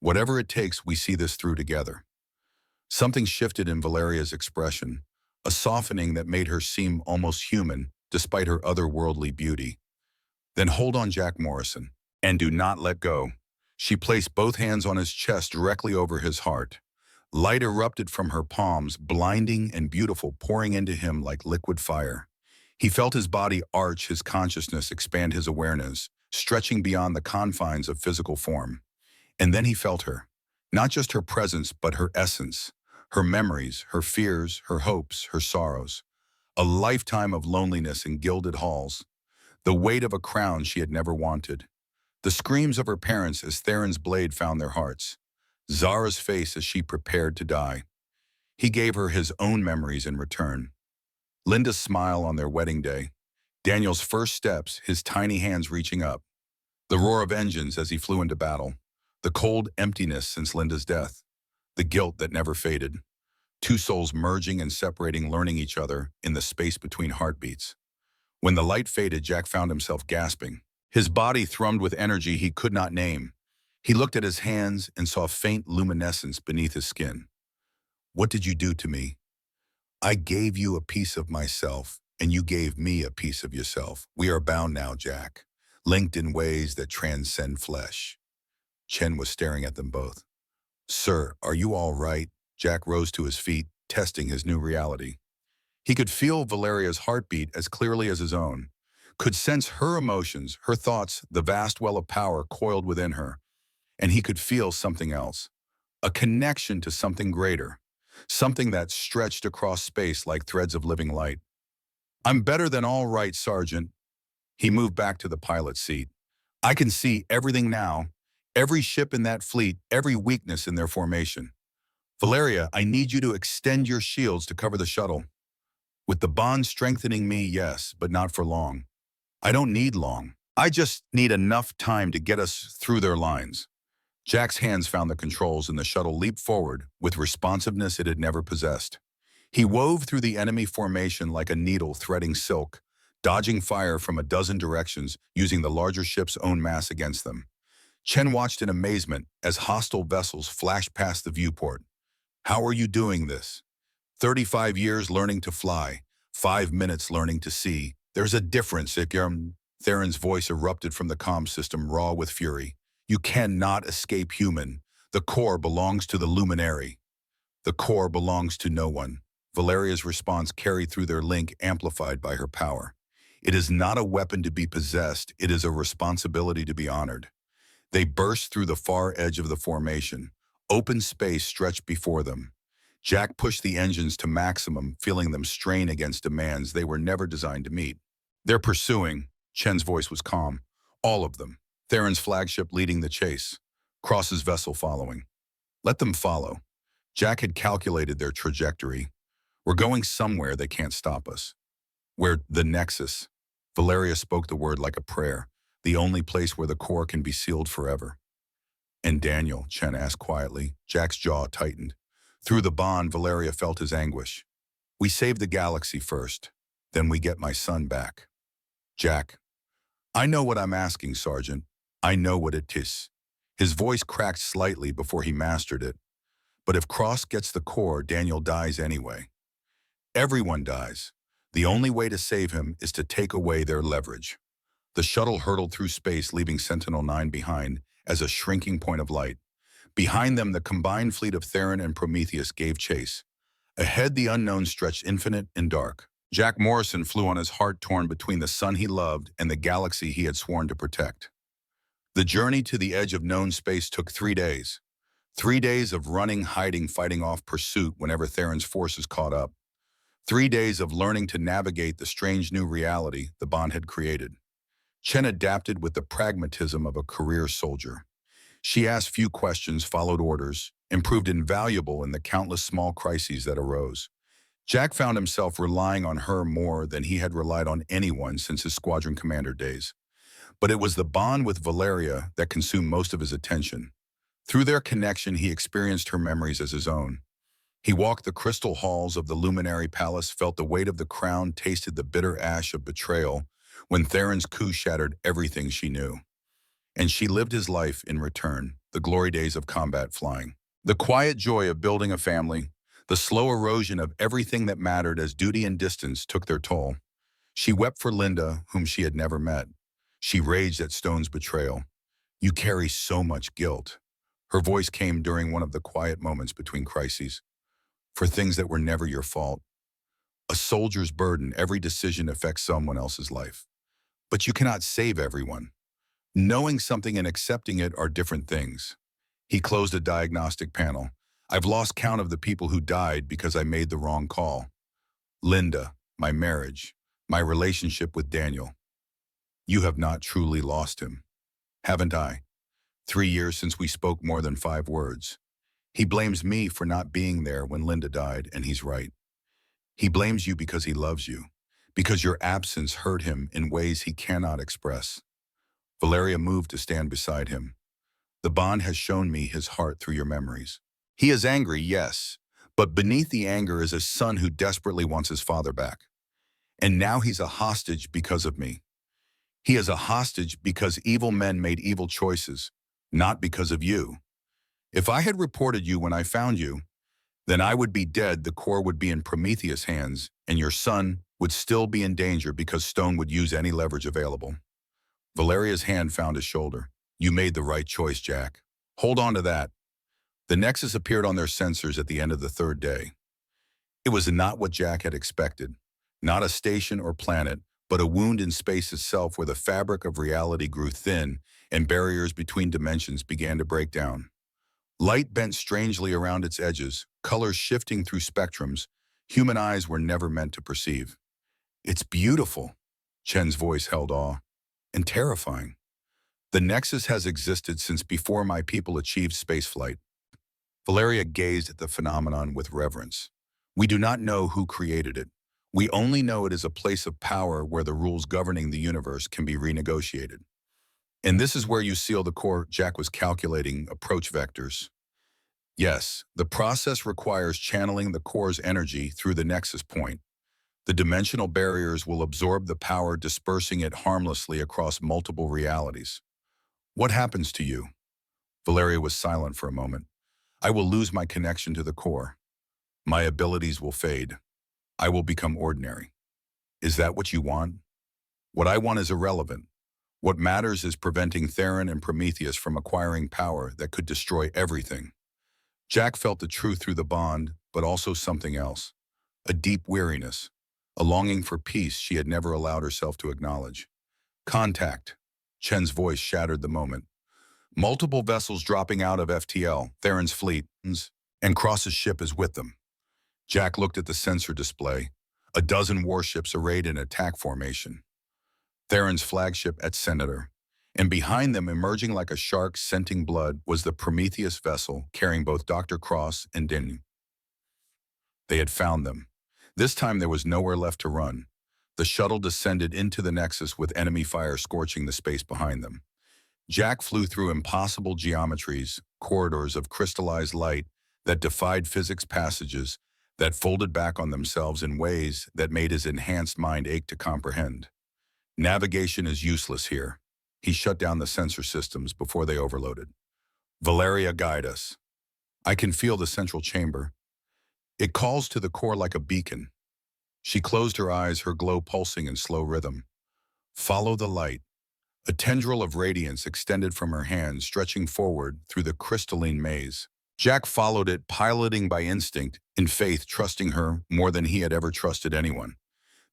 Whatever it takes, we see this through together. Something shifted in Valeria's expression, a softening that made her seem almost human, despite her otherworldly beauty. Then hold on, Jack Morrison, and do not let go. She placed both hands on his chest directly over his heart. Light erupted from her palms, blinding and beautiful, pouring into him like liquid fire. He felt his body arch, his consciousness expand, his awareness, stretching beyond the confines of physical form. And then he felt her. Not just her presence, but her essence, her memories, her fears, her hopes, her sorrows. A lifetime of loneliness in gilded halls. The weight of a crown she had never wanted. The screams of her parents as Theron's blade found their hearts. Zara's face as she prepared to die. He gave her his own memories in return. Linda's smile on their wedding day. Daniel's first steps, his tiny hands reaching up. The roar of engines as he flew into battle. The cold emptiness since Linda's death. The guilt that never faded. Two souls merging and separating, learning each other in the space between heartbeats. When the light faded, Jack found himself gasping. His body thrummed with energy he could not name. He looked at his hands and saw faint luminescence beneath his skin. What did you do to me? I gave you a piece of myself, and you gave me a piece of yourself. We are bound now, Jack, linked in ways that transcend flesh. Chen was staring at them both. Sir, are you all right? Jack rose to his feet, testing his new reality. He could feel Valeria's heartbeat as clearly as his own, could sense her emotions, her thoughts, the vast well of power coiled within her. And he could feel something else, a connection to something greater, something that stretched across space like threads of living light. I'm better than all right, Sergeant. He moved back to the pilot's seat. I can see everything now. Every ship in that fleet, every weakness in their formation. Valeria, I need you to extend your shields to cover the shuttle. With the bond strengthening me, yes, but not for long. I don't need long. I just need enough time to get us through their lines. Jack's hands found the controls and the shuttle leaped forward with responsiveness it had never possessed. He wove through the enemy formation like a needle threading silk, dodging fire from a dozen directions using the larger ship's own mass against them. Chen watched in amazement as hostile vessels flashed past the viewport. How are you doing this? 35 years learning to fly, 5 minutes learning to see. There's a difference if you're... Theron's voice erupted from the comm system, raw with fury. You cannot escape human. The core belongs to the luminary. The core belongs to no one. Valeria's response carried through their link, amplified by her power. It is not a weapon to be possessed, it is a responsibility to be honored. They burst through the far edge of the formation. Open space stretched before them. Jack pushed the engines to maximum, feeling them strain against demands they were never designed to meet. They're pursuing. Chen's voice was calm. All of them. Theron's flagship leading the chase. Cross's vessel following. Let them follow. Jack had calculated their trajectory. We're going somewhere they can't stop us. Where the Nexus. Valeria spoke the word like a prayer, the only place where the core can be sealed forever. And Daniel, Chen asked quietly. Jack's jaw tightened. Through the bond, Valeria felt his anguish. We save the galaxy first, then we get my son back. Jack, I know what I'm asking, Sergeant. I know what it is. His voice cracked slightly before he mastered it. But if Cross gets the core, Daniel dies anyway. Everyone dies. The only way to save him is to take away their leverage. The shuttle hurtled through space, leaving Sentinel-9 behind as a shrinking point of light. Behind them, the combined fleet of Theron and Prometheus gave chase. Ahead, the unknown stretched infinite and dark. Jack Morrison flew on his heart torn between the sun he loved and the galaxy he had sworn to protect. The journey to the edge of known space took 3 days. 3 days of running, hiding, fighting off pursuit whenever Theron's forces caught up. 3 days of learning to navigate the strange new reality the bond had created. Chen adapted with the pragmatism of a career soldier. She asked few questions, followed orders, and proved invaluable in the countless small crises that arose. Jack found himself relying on her more than he had relied on anyone since his squadron commander days. But it was the bond with Valeria that consumed most of his attention. Through their connection, he experienced her memories as his own. He walked the crystal halls of the Luminary Palace, felt the weight of the crown, tasted the bitter ash of betrayal when Theron's coup shattered everything she knew. And she lived his life in return, the glory days of combat flying. The quiet joy of building a family, the slow erosion of everything that mattered as duty and distance took their toll. She wept for Linda, whom she had never met. She raged at Stone's betrayal. You carry so much guilt. Her voice came during one of the quiet moments between crises. For things that were never your fault. A soldier's burden, every decision affects someone else's life. But you cannot save everyone. Knowing something and accepting it are different things. He closed a diagnostic panel. I've lost count of the people who died because I made the wrong call. Linda, my marriage, my relationship with Daniel. You have not truly lost him. Haven't I? 3 years since we spoke more than 5 words. He blames me for not being there when Linda died, and he's right. He blames you because he loves you, because your absence hurt him in ways he cannot express. Valeria moved to stand beside him. The bond has shown me his heart through your memories. He is angry, yes, but beneath the anger is a son who desperately wants his father back. And now he's a hostage because of me. He is a hostage because evil men made evil choices, not because of you. If I had reported you when I found you, then I would be dead, the core would be in Prometheus' hands, and your son would still be in danger because Stone would use any leverage available. Valeria's hand found his shoulder. You made the right choice, Jack. Hold on to that. The Nexus appeared on their sensors at the end of the 3rd day. It was not what Jack had expected. Not a station or planet, but a wound in space itself where the fabric of reality grew thin and barriers between dimensions began to break down. Light bent strangely around its edges, colors shifting through spectrums human eyes were never meant to perceive. It's beautiful. Chen's voice held awe. And terrifying. The Nexus has existed since before my people achieved spaceflight. Valeria gazed at the phenomenon with reverence. We do not know who created it. We only know it is a place of power where the rules governing the universe can be renegotiated. And this is where you seal the core. Jack was calculating approach vectors. Yes, the process requires channeling the core's energy through the nexus point. The dimensional barriers will absorb the power, dispersing it harmlessly across multiple realities. What happens to you? Valeria was silent for a moment. I will lose my connection to the core. My abilities will fade. I will become ordinary. Is that what you want? What I want is irrelevant. What matters is preventing Theron and Prometheus from acquiring power that could destroy everything. Jack felt the truth through the bond, but also something else. A deep weariness. A longing for peace she had never allowed herself to acknowledge. Contact. Chen's voice shattered the moment. Multiple vessels dropping out of FTL, Theron's fleet, and Cross's ship is with them. Jack looked at the sensor display. A dozen warships arrayed in attack formation. Theron's flagship at Senator, and behind them, emerging like a shark scenting blood, was the Prometheus vessel carrying both Dr. Cross and Denny. They had found them. This time there was nowhere left to run. The shuttle descended into the Nexus with enemy fire scorching the space behind them. Jack flew through impossible geometries, corridors of crystallized light that defied physics passages that folded back on themselves in ways that made his enhanced mind ache to comprehend. Navigation is useless here. He shut down the sensor systems before they overloaded. Valeria, guide us. I can feel the central chamber. It calls to the core like a beacon. She closed her eyes, her glow pulsing in slow rhythm. Follow the light. A tendril of radiance extended from her hand, stretching forward through the crystalline maze. Jack followed it, piloting by instinct, in faith, trusting her more than he had ever trusted anyone.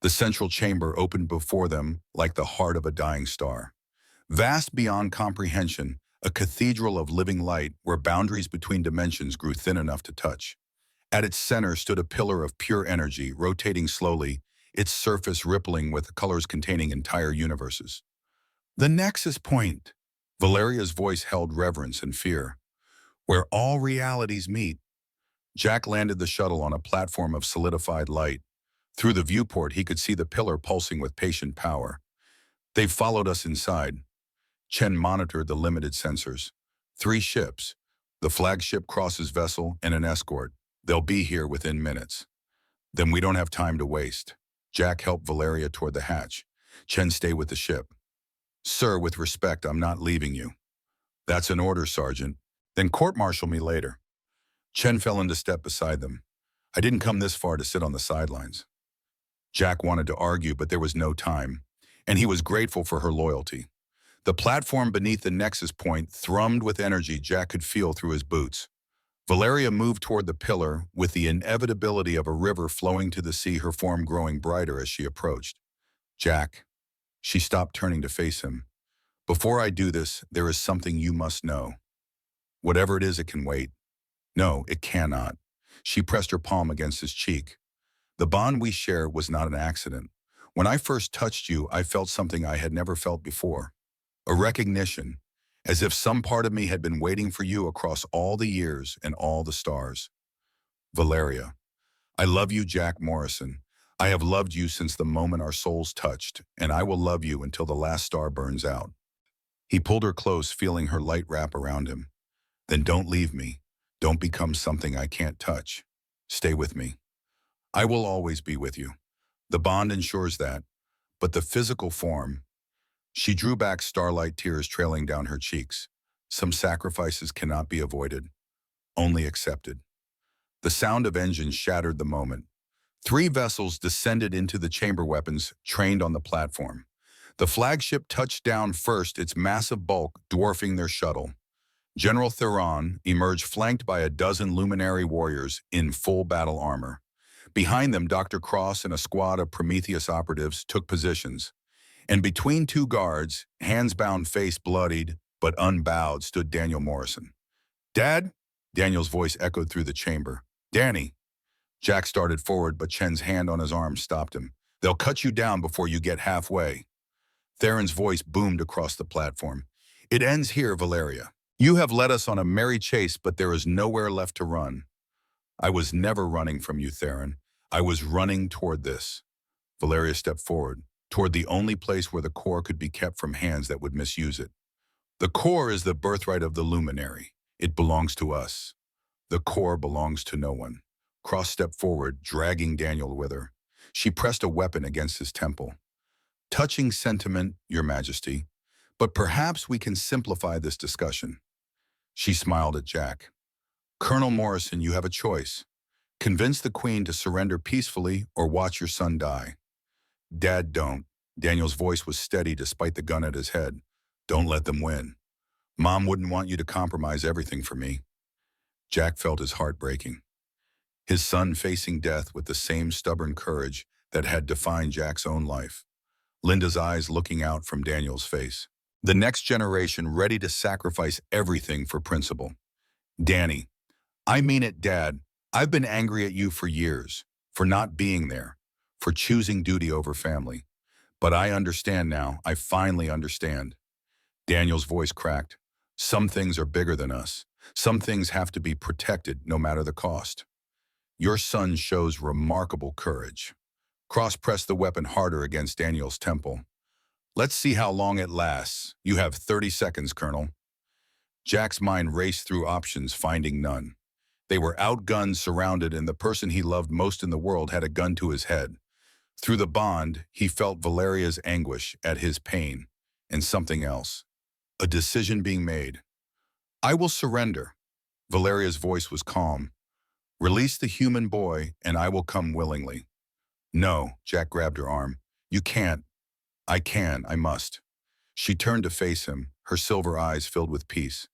The central chamber opened before them like the heart of a dying star. Vast beyond comprehension, a cathedral of living light where boundaries between dimensions grew thin enough to touch. At its center stood a pillar of pure energy, rotating slowly, its surface rippling with colors containing entire universes. The Nexus Point. Valeria's voice held reverence and fear. Where all realities meet. Jack landed the shuttle on a platform of solidified light. Through the viewport, he could see the pillar pulsing with patient power. They followed us inside. Chen monitored the limited sensors. 3 ships, the flagship Cross's vessel, and an escort. They'll be here within minutes. Then we don't have time to waste. Jack helped Valeria toward the hatch. Chen, stay with the ship. Sir, with respect, I'm not leaving you. That's an order, Sergeant. Then court-martial me later. Chen fell into step beside them. I didn't come this far to sit on the sidelines. Jack wanted to argue, but there was no time, and he was grateful for her loyalty. The platform beneath the Nexus Point thrummed with energy Jack could feel through his boots. Valeria moved toward the pillar with the inevitability of a river flowing to the sea, her form growing brighter as she approached. Jack. She stopped, turning to face him. Before I do this, there is something you must know. Whatever it is, it can wait. No, it cannot. She pressed her palm against his cheek. The bond we share was not an accident. When I first touched you, I felt something I had never felt before. A recognition, as if some part of me had been waiting for you across all the years and all the stars. Valeria, I love you, Jack Morrison. I have loved you since the moment our souls touched, and I will love you until the last star burns out. He pulled her close, feeling her light wrap around him. Then don't leave me. Don't become something I can't touch. Stay with me. I will always be with you. The bond ensures that, but the physical form. She drew back, starlight tears trailing down her cheeks. Some sacrifices cannot be avoided, only accepted. The sound of engines shattered the moment. 3 vessels descended into the chamber, weapons trained on the platform. The flagship touched down first, its massive bulk dwarfing their shuttle. General Theron emerged flanked by a dozen luminary warriors in full battle armor. Behind them, Dr. Cross and a squad of Prometheus operatives took positions. And between 2 guards, hands bound, face bloodied, but unbowed, stood Daniel Morrison. Dad? Daniel's voice echoed through the chamber. Danny. Jack started forward, but Chen's hand on his arm stopped him. They'll cut you down before you get halfway. Theron's voice boomed across the platform. It ends here, Valeria. You have led us on a merry chase, but there is nowhere left to run. I was never running from you, Theron. I was running toward this. Valeria stepped forward, toward the only place where the core could be kept from hands that would misuse it. The core is the birthright of the luminary. It belongs to us. The core belongs to no one. Cross stepped forward, dragging Daniel with her. She pressed a weapon against his temple. Touching sentiment, Your Majesty, but perhaps we can simplify this discussion. She smiled at Jack. Colonel Morrison, you have a choice. Convince the Queen to surrender peacefully or watch your son die. Dad, don't. Daniel's voice was steady despite the gun at his head. Don't let them win. Mom wouldn't want you to compromise everything for me. Jack felt his heart breaking. His son facing death with the same stubborn courage that had defined Jack's own life. Linda's eyes looking out from Daniel's face. The next generation ready to sacrifice everything for principle. Danny, I mean it, Dad. I've been angry at you for years, for not being there, for choosing duty over family. But I understand now. I finally understand. Daniel's voice cracked. Some things are bigger than us. Some things have to be protected no matter the cost. Your son shows remarkable courage. Cross pressed the weapon harder against Daniel's temple. Let's see how long it lasts. You have 30 seconds, Colonel. Jack's mind raced through options, finding none. They were outgunned, surrounded, and the person he loved most in the world had a gun to his head. Through the bond, he felt Valeria's anguish at his pain, and something else. A decision being made. I will surrender. Valeria's voice was calm. Release the human boy, and I will come willingly. No, Jack grabbed her arm. You can't. I can, I must. She turned to face him, her silver eyes filled with peace.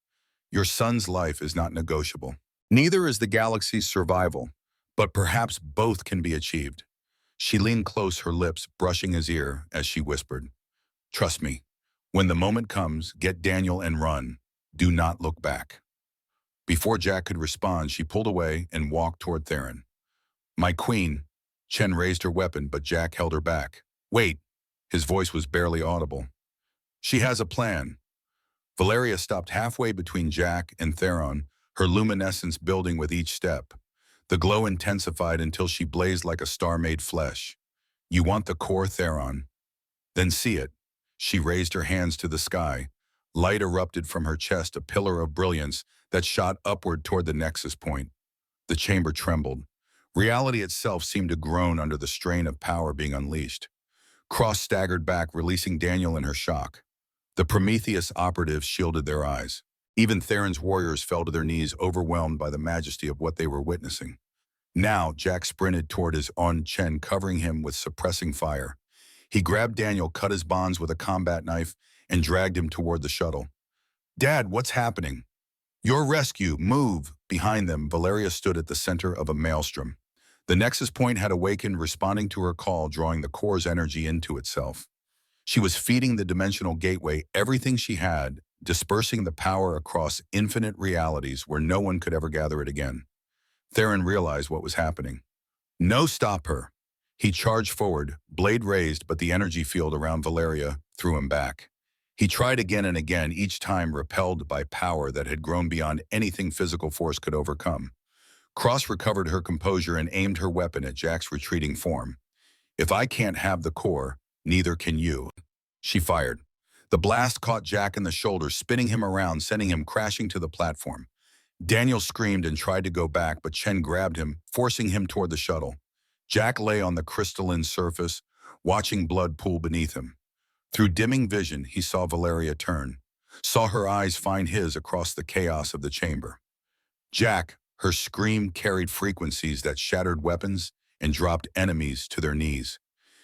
Your son's life is not negotiable. Neither is the galaxy's survival, but perhaps both can be achieved. She leaned close, her lips brushing his ear as she whispered, Trust me, when the moment comes, get Daniel and run. Do not look back. Before Jack could respond, she pulled away and walked toward Theron. My queen. Chen raised her weapon, but Jack held her back. Wait. His voice was barely audible. She has a plan. Valeria stopped halfway between Jack and Theron, her luminescence building with each step. The glow intensified until she blazed like a star made flesh. You want the core, Theron? Then see it. She raised her hands to the sky. Light erupted from her chest, a pillar of brilliance that shot upward toward the nexus point. The chamber trembled. Reality itself seemed to groan under the strain of power being unleashed. Cross staggered back, releasing Daniel in her shock. The Prometheus operatives shielded their eyes. Even Theron's warriors fell to their knees, overwhelmed by the majesty of what they were witnessing. Now, Jack sprinted toward his own Chen, covering him with suppressing fire. He grabbed Daniel, cut his bonds with a combat knife, and dragged him toward the shuttle. Dad, what's happening? Your rescue, move! Behind them, Valeria stood at the center of a maelstrom. The nexus point had awakened, responding to her call, drawing the core's energy into itself. She was feeding the dimensional gateway everything she had, dispersing the power across infinite realities where no one could ever gather it again. Theron realized what was happening. No, stop her! He charged forward, blade raised, but the energy field around Valeria threw him back. He tried again and again, each time repelled by power that had grown beyond anything physical force could overcome. Cross recovered her composure and aimed her weapon at Jack's retreating form. If I can't have the core, neither can you. She fired. The blast caught Jack in the shoulder, spinning him around, sending him crashing to the platform. Daniel screamed and tried to go back, but Chen grabbed him, forcing him toward the shuttle. Jack lay on the crystalline surface, watching blood pool beneath him. Through dimming vision, he saw Valeria turn, saw her eyes find his across the chaos of the chamber. Jack, her scream carried frequencies that shattered weapons and dropped enemies to their knees.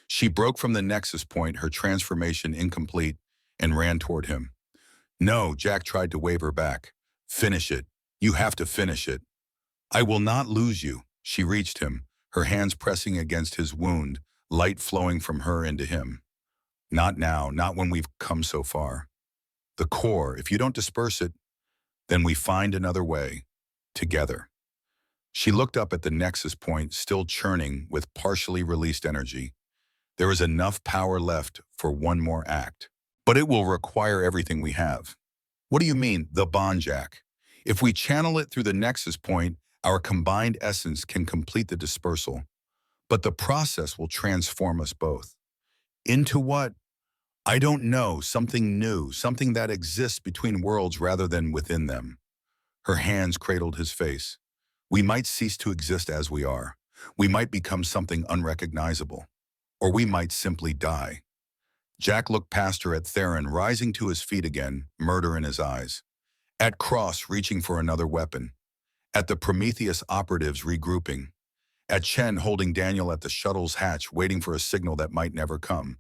She broke from the nexus point, her transformation incomplete, and ran toward him. No, Jack tried to wave her back. Finish it. You have to finish it. I will not lose you. She reached him, her hands pressing against his wound, light flowing from her into him. Not now, not when we've come so far. The core, if you don't disperse it, then we find another way, together. She looked up at the nexus point, still churning with partially released energy. There is enough power left for one more act. But it will require everything we have. What do you mean, the bond, Jack? If we channel it through the nexus point, our combined essence can complete the dispersal. But the process will transform us both. Into what? I don't know, something new, something that exists between worlds rather than within them. Her hands cradled his face. We might cease to exist as we are. We might become something unrecognizable. Or we might simply die. Jack looked past her at Theron, rising to his feet again, murder in his eyes. At Cross, reaching for another weapon. At the Prometheus operatives regrouping. At Chen holding Daniel at the shuttle's hatch, waiting for a signal that might never come.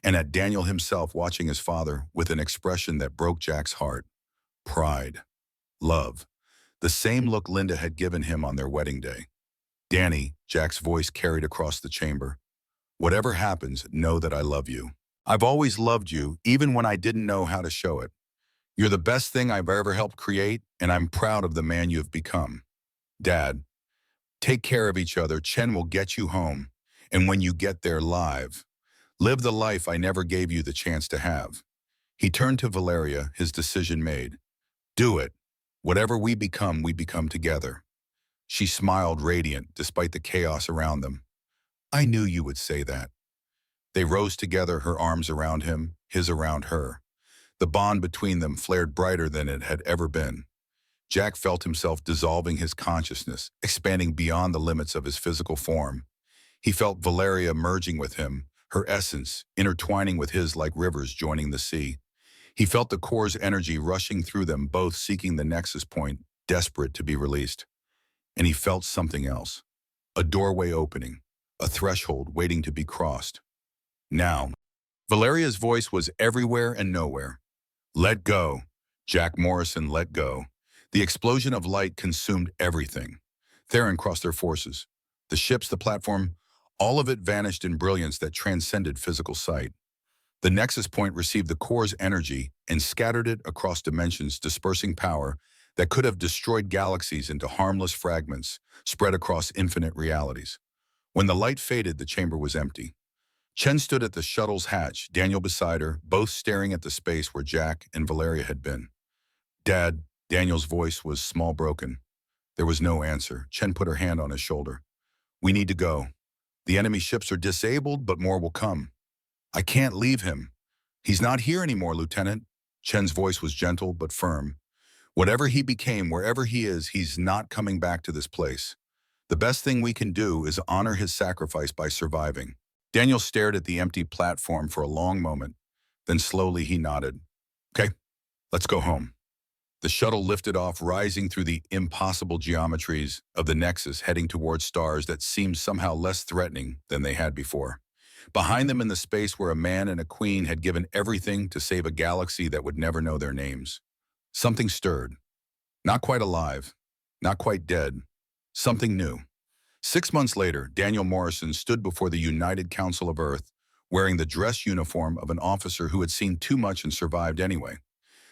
And at Daniel himself watching his father with an expression that broke Jack's heart. Pride. Love. The same look Linda had given him on their wedding day. Danny, Jack's voice carried across the chamber. Whatever happens, know that I love you. I've always loved you, even when I didn't know how to show it. You're the best thing I've ever helped create, and I'm proud of the man you've become. Dad, take care of each other. Chen will get you home. And when you get there, live the life I never gave you the chance to have. He turned to Valeria, his decision made. Do it. Whatever we become together. She smiled radiant despite the chaos around them. I knew you would say that. They rose together, her arms around him, his around her. The bond between them flared brighter than it had ever been. Jack felt himself dissolving his consciousness, expanding beyond the limits of his physical form. He felt Valeria merging with him, her essence intertwining with his like rivers joining the sea. He felt the core's energy rushing through them, both seeking the nexus point, desperate to be released. And he felt something else. A doorway opening, a threshold waiting to be crossed. Now, Valeria's voice was everywhere and nowhere. Let go. Jack Morrison let go. The explosion of light consumed everything. Theron crossed their forces. The ships, the platform, all of it vanished in brilliance that transcended physical sight. The nexus point received the core's energy and scattered it across dimensions, dispersing power that could have destroyed galaxies into harmless fragments spread across infinite realities. When the light faded, the chamber was empty. Chen stood at the shuttle's hatch, Daniel beside her, both staring at the space where Jack and Valeria had been. Dad, Daniel's voice was small broken. There was no answer. Chen put her hand on his shoulder. We need to go. The enemy ships are disabled, but more will come. I can't leave him. He's not here anymore, Lieutenant. Chen's voice was gentle but firm. Whatever he became, wherever he is, he's not coming back to this place. The best thing we can do is honor his sacrifice by surviving. Daniel stared at the empty platform for a long moment. Then slowly he nodded. Okay, let's go home. The shuttle lifted off, rising through the impossible geometries of the nexus, heading towards stars that seemed somehow less threatening than they had before. Behind them in the space where a man and a queen had given everything to save a galaxy that would never know their names. Something stirred. Not quite alive. Not quite dead. Something new. 6 months later, Daniel Morrison stood before the United Council of Earth, wearing the dress uniform of an officer who had seen too much and survived anyway.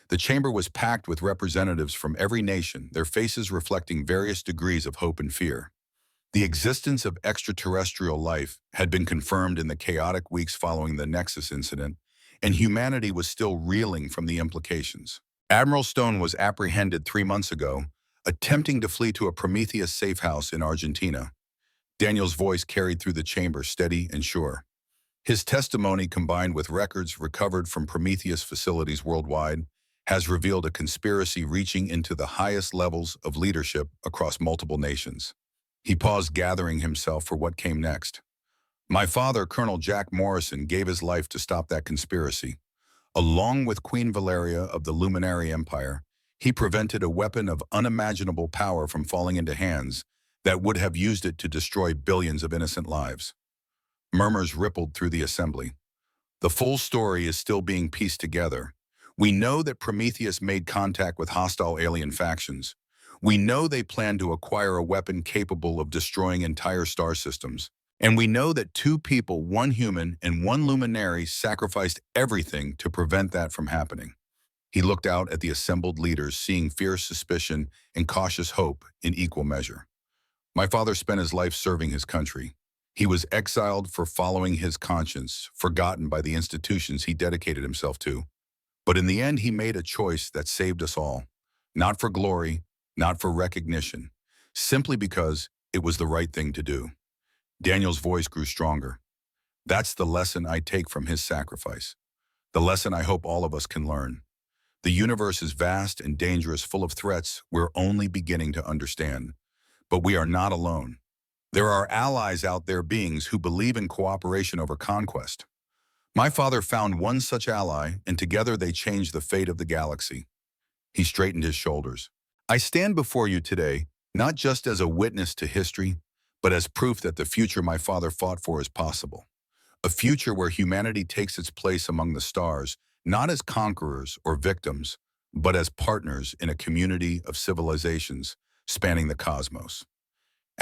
The chamber was packed with representatives from every nation, their faces reflecting various degrees of hope and fear. The existence of extraterrestrial life had been confirmed in the chaotic weeks following the Nexus incident, and humanity was still reeling from the implications. Admiral Stone was apprehended 3 months ago, attempting to flee to a Prometheus safe house in Argentina. Daniel's voice carried through the chamber, steady and sure. His testimony, combined with records recovered from Prometheus facilities worldwide, has revealed a conspiracy reaching into the highest levels of leadership across multiple nations. He paused, gathering himself for what came next. My father, Colonel Jack Morrison, gave his life to stop that conspiracy. Along with Queen Valeria of the Luminary Empire, he prevented a weapon of unimaginable power from falling into hands that would have used it to destroy billions of innocent lives. Murmurs rippled through the assembly. The full story is still being pieced together. We know that Prometheus made contact with hostile alien factions. We know they plan to acquire a weapon capable of destroying entire star systems. And we know that 2 people, 1 human and 1 luminary, sacrificed everything to prevent that from happening. He looked out at the assembled leaders, seeing fierce suspicion and cautious hope in equal measure. My father spent his life serving his country. He was exiled for following his conscience, forgotten by the institutions he dedicated himself to. But in the end, he made a choice that saved us all. Not for glory, not for recognition, simply because it was the right thing to do. Daniel's voice grew stronger. That's the lesson I take from his sacrifice. The lesson I hope all of us can learn. The universe is vast and dangerous, full of threats we're only beginning to understand. But we are not alone. There are allies out there, beings who believe in cooperation over conquest. My father found one such ally, and together they changed the fate of the galaxy. He straightened his shoulders. I stand before you today, not just as a witness to history, but as proof that the future my father fought for is possible. A future where humanity takes its place among the stars, not as conquerors or victims, but as partners in a community of civilizations spanning the cosmos.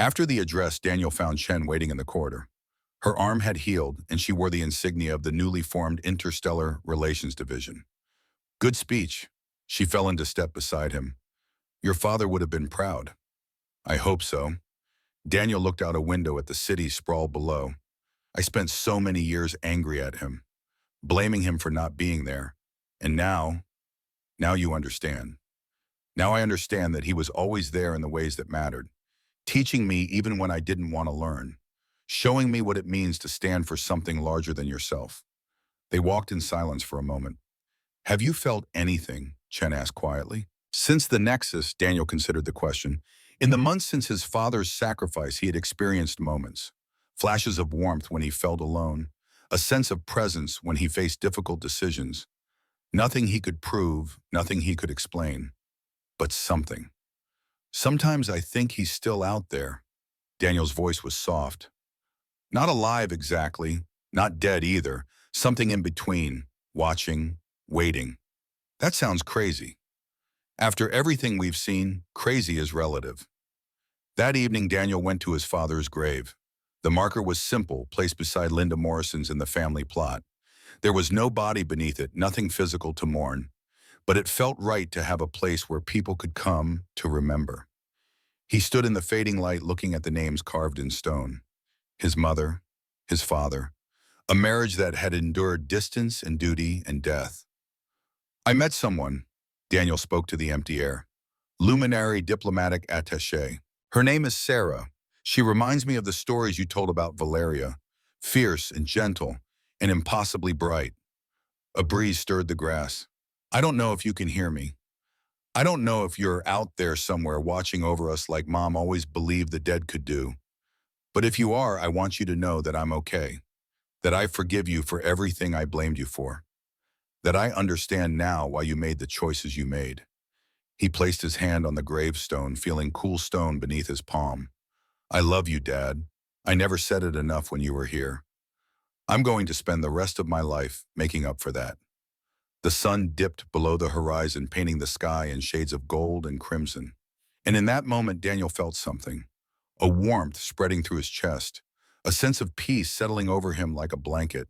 After the address, Daniel found Chen waiting in the corridor. Her arm had healed, and she wore the insignia of the newly formed Interstellar Relations Division. Good speech. She fell into step beside him. Your father would have been proud. I hope so. Daniel looked out a window at the city sprawled below. I spent so many years angry at him, blaming him for not being there. And now you understand. Now I understand that he was always there in the ways that mattered, teaching me even when I didn't want to learn, showing me what it means to stand for something larger than yourself. They walked in silence for a moment. Have you felt anything? Chen asked quietly. Since the Nexus, Daniel considered the question. In the months since his father's sacrifice, he had experienced moments. Flashes of warmth when he felt alone, a sense of presence when he faced difficult decisions. Nothing he could prove, nothing he could explain, but something. Sometimes I think he's still out there. Daniel's voice was soft. Not alive exactly, not dead either, something in between, watching, waiting. That sounds crazy. After everything we've seen, crazy is relative. That evening, Daniel went to his father's grave. The marker was simple, placed beside Linda Morrison's in the family plot. There was no body beneath it, nothing physical to mourn. But it felt right to have a place where people could come to remember. He stood in the fading light looking at the names carved in stone. His mother, his father, a marriage that had endured distance and duty and death. I met someone, Daniel spoke to the empty air. Luminary diplomatic attaché. Her name is Sarah. She reminds me of the stories you told about Valeria, fierce and gentle and impossibly bright. A breeze stirred the grass. I don't know if you can hear me. I don't know if you're out there somewhere watching over us like Mom always believed the dead could do. But if you are, I want you to know that I'm okay, that I forgive you for everything I blamed you for, that I understand now why you made the choices you made. He placed his hand on the gravestone, feeling cool stone beneath his palm. I love you, Dad. I never said it enough when you were here. I'm going to spend the rest of my life making up for that. The sun dipped below the horizon, painting the sky in shades of gold and crimson. And in that moment, Daniel felt something, a warmth spreading through his chest, a sense of peace settling over him like a blanket,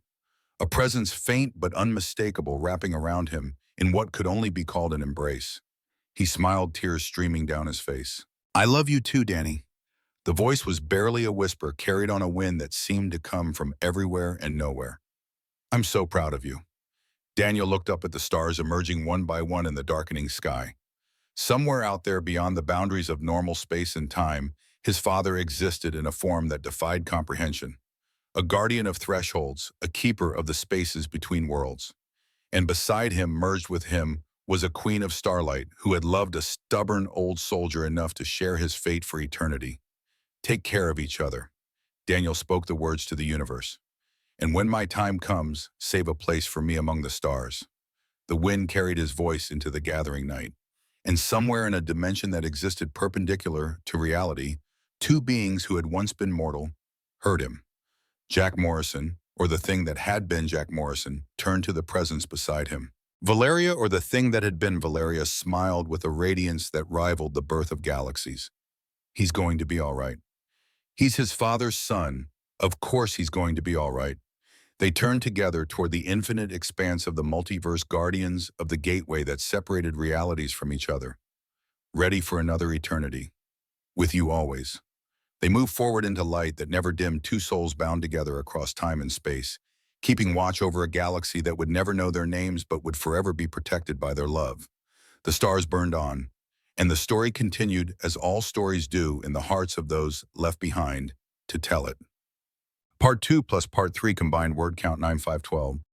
a presence faint but unmistakable wrapping around him in what could only be called an embrace. He smiled, tears streaming down his face. I love you too, Danny. The voice was barely a whisper, carried on a wind that seemed to come from everywhere and nowhere. I'm so proud of you. Daniel looked up at the stars emerging one by one in the darkening sky. Somewhere out there beyond the boundaries of normal space and time, his father existed in a form that defied comprehension. A guardian of thresholds, a keeper of the spaces between worlds. And beside him, merged with him, was a queen of starlight who had loved a stubborn old soldier enough to share his fate for eternity. Take care of each other. Daniel spoke the words to the universe. And when my time comes, save a place for me among the stars. The wind carried his voice into the gathering night. And somewhere in a dimension that existed perpendicular to reality, two beings who had once been mortal heard him. Jack Morrison, or the thing that had been Jack Morrison, turned to the presence beside him. Valeria, or the thing that had been Valeria, smiled with a radiance that rivaled the birth of galaxies. He's going to be all right. He's his father's son. Of course he's going to be all right. They turned together toward the infinite expanse of the multiverse, guardians of the gateway that separated realities from each other. Ready for another eternity. With you always. They moved forward into light that never dimmed, two souls bound together across time and space, keeping watch over a galaxy that would never know their names but would forever be protected by their love. The stars burned on, and the story continued as all stories do in the hearts of those left behind to tell it. Part 2 plus Part 3 combined word count 9512.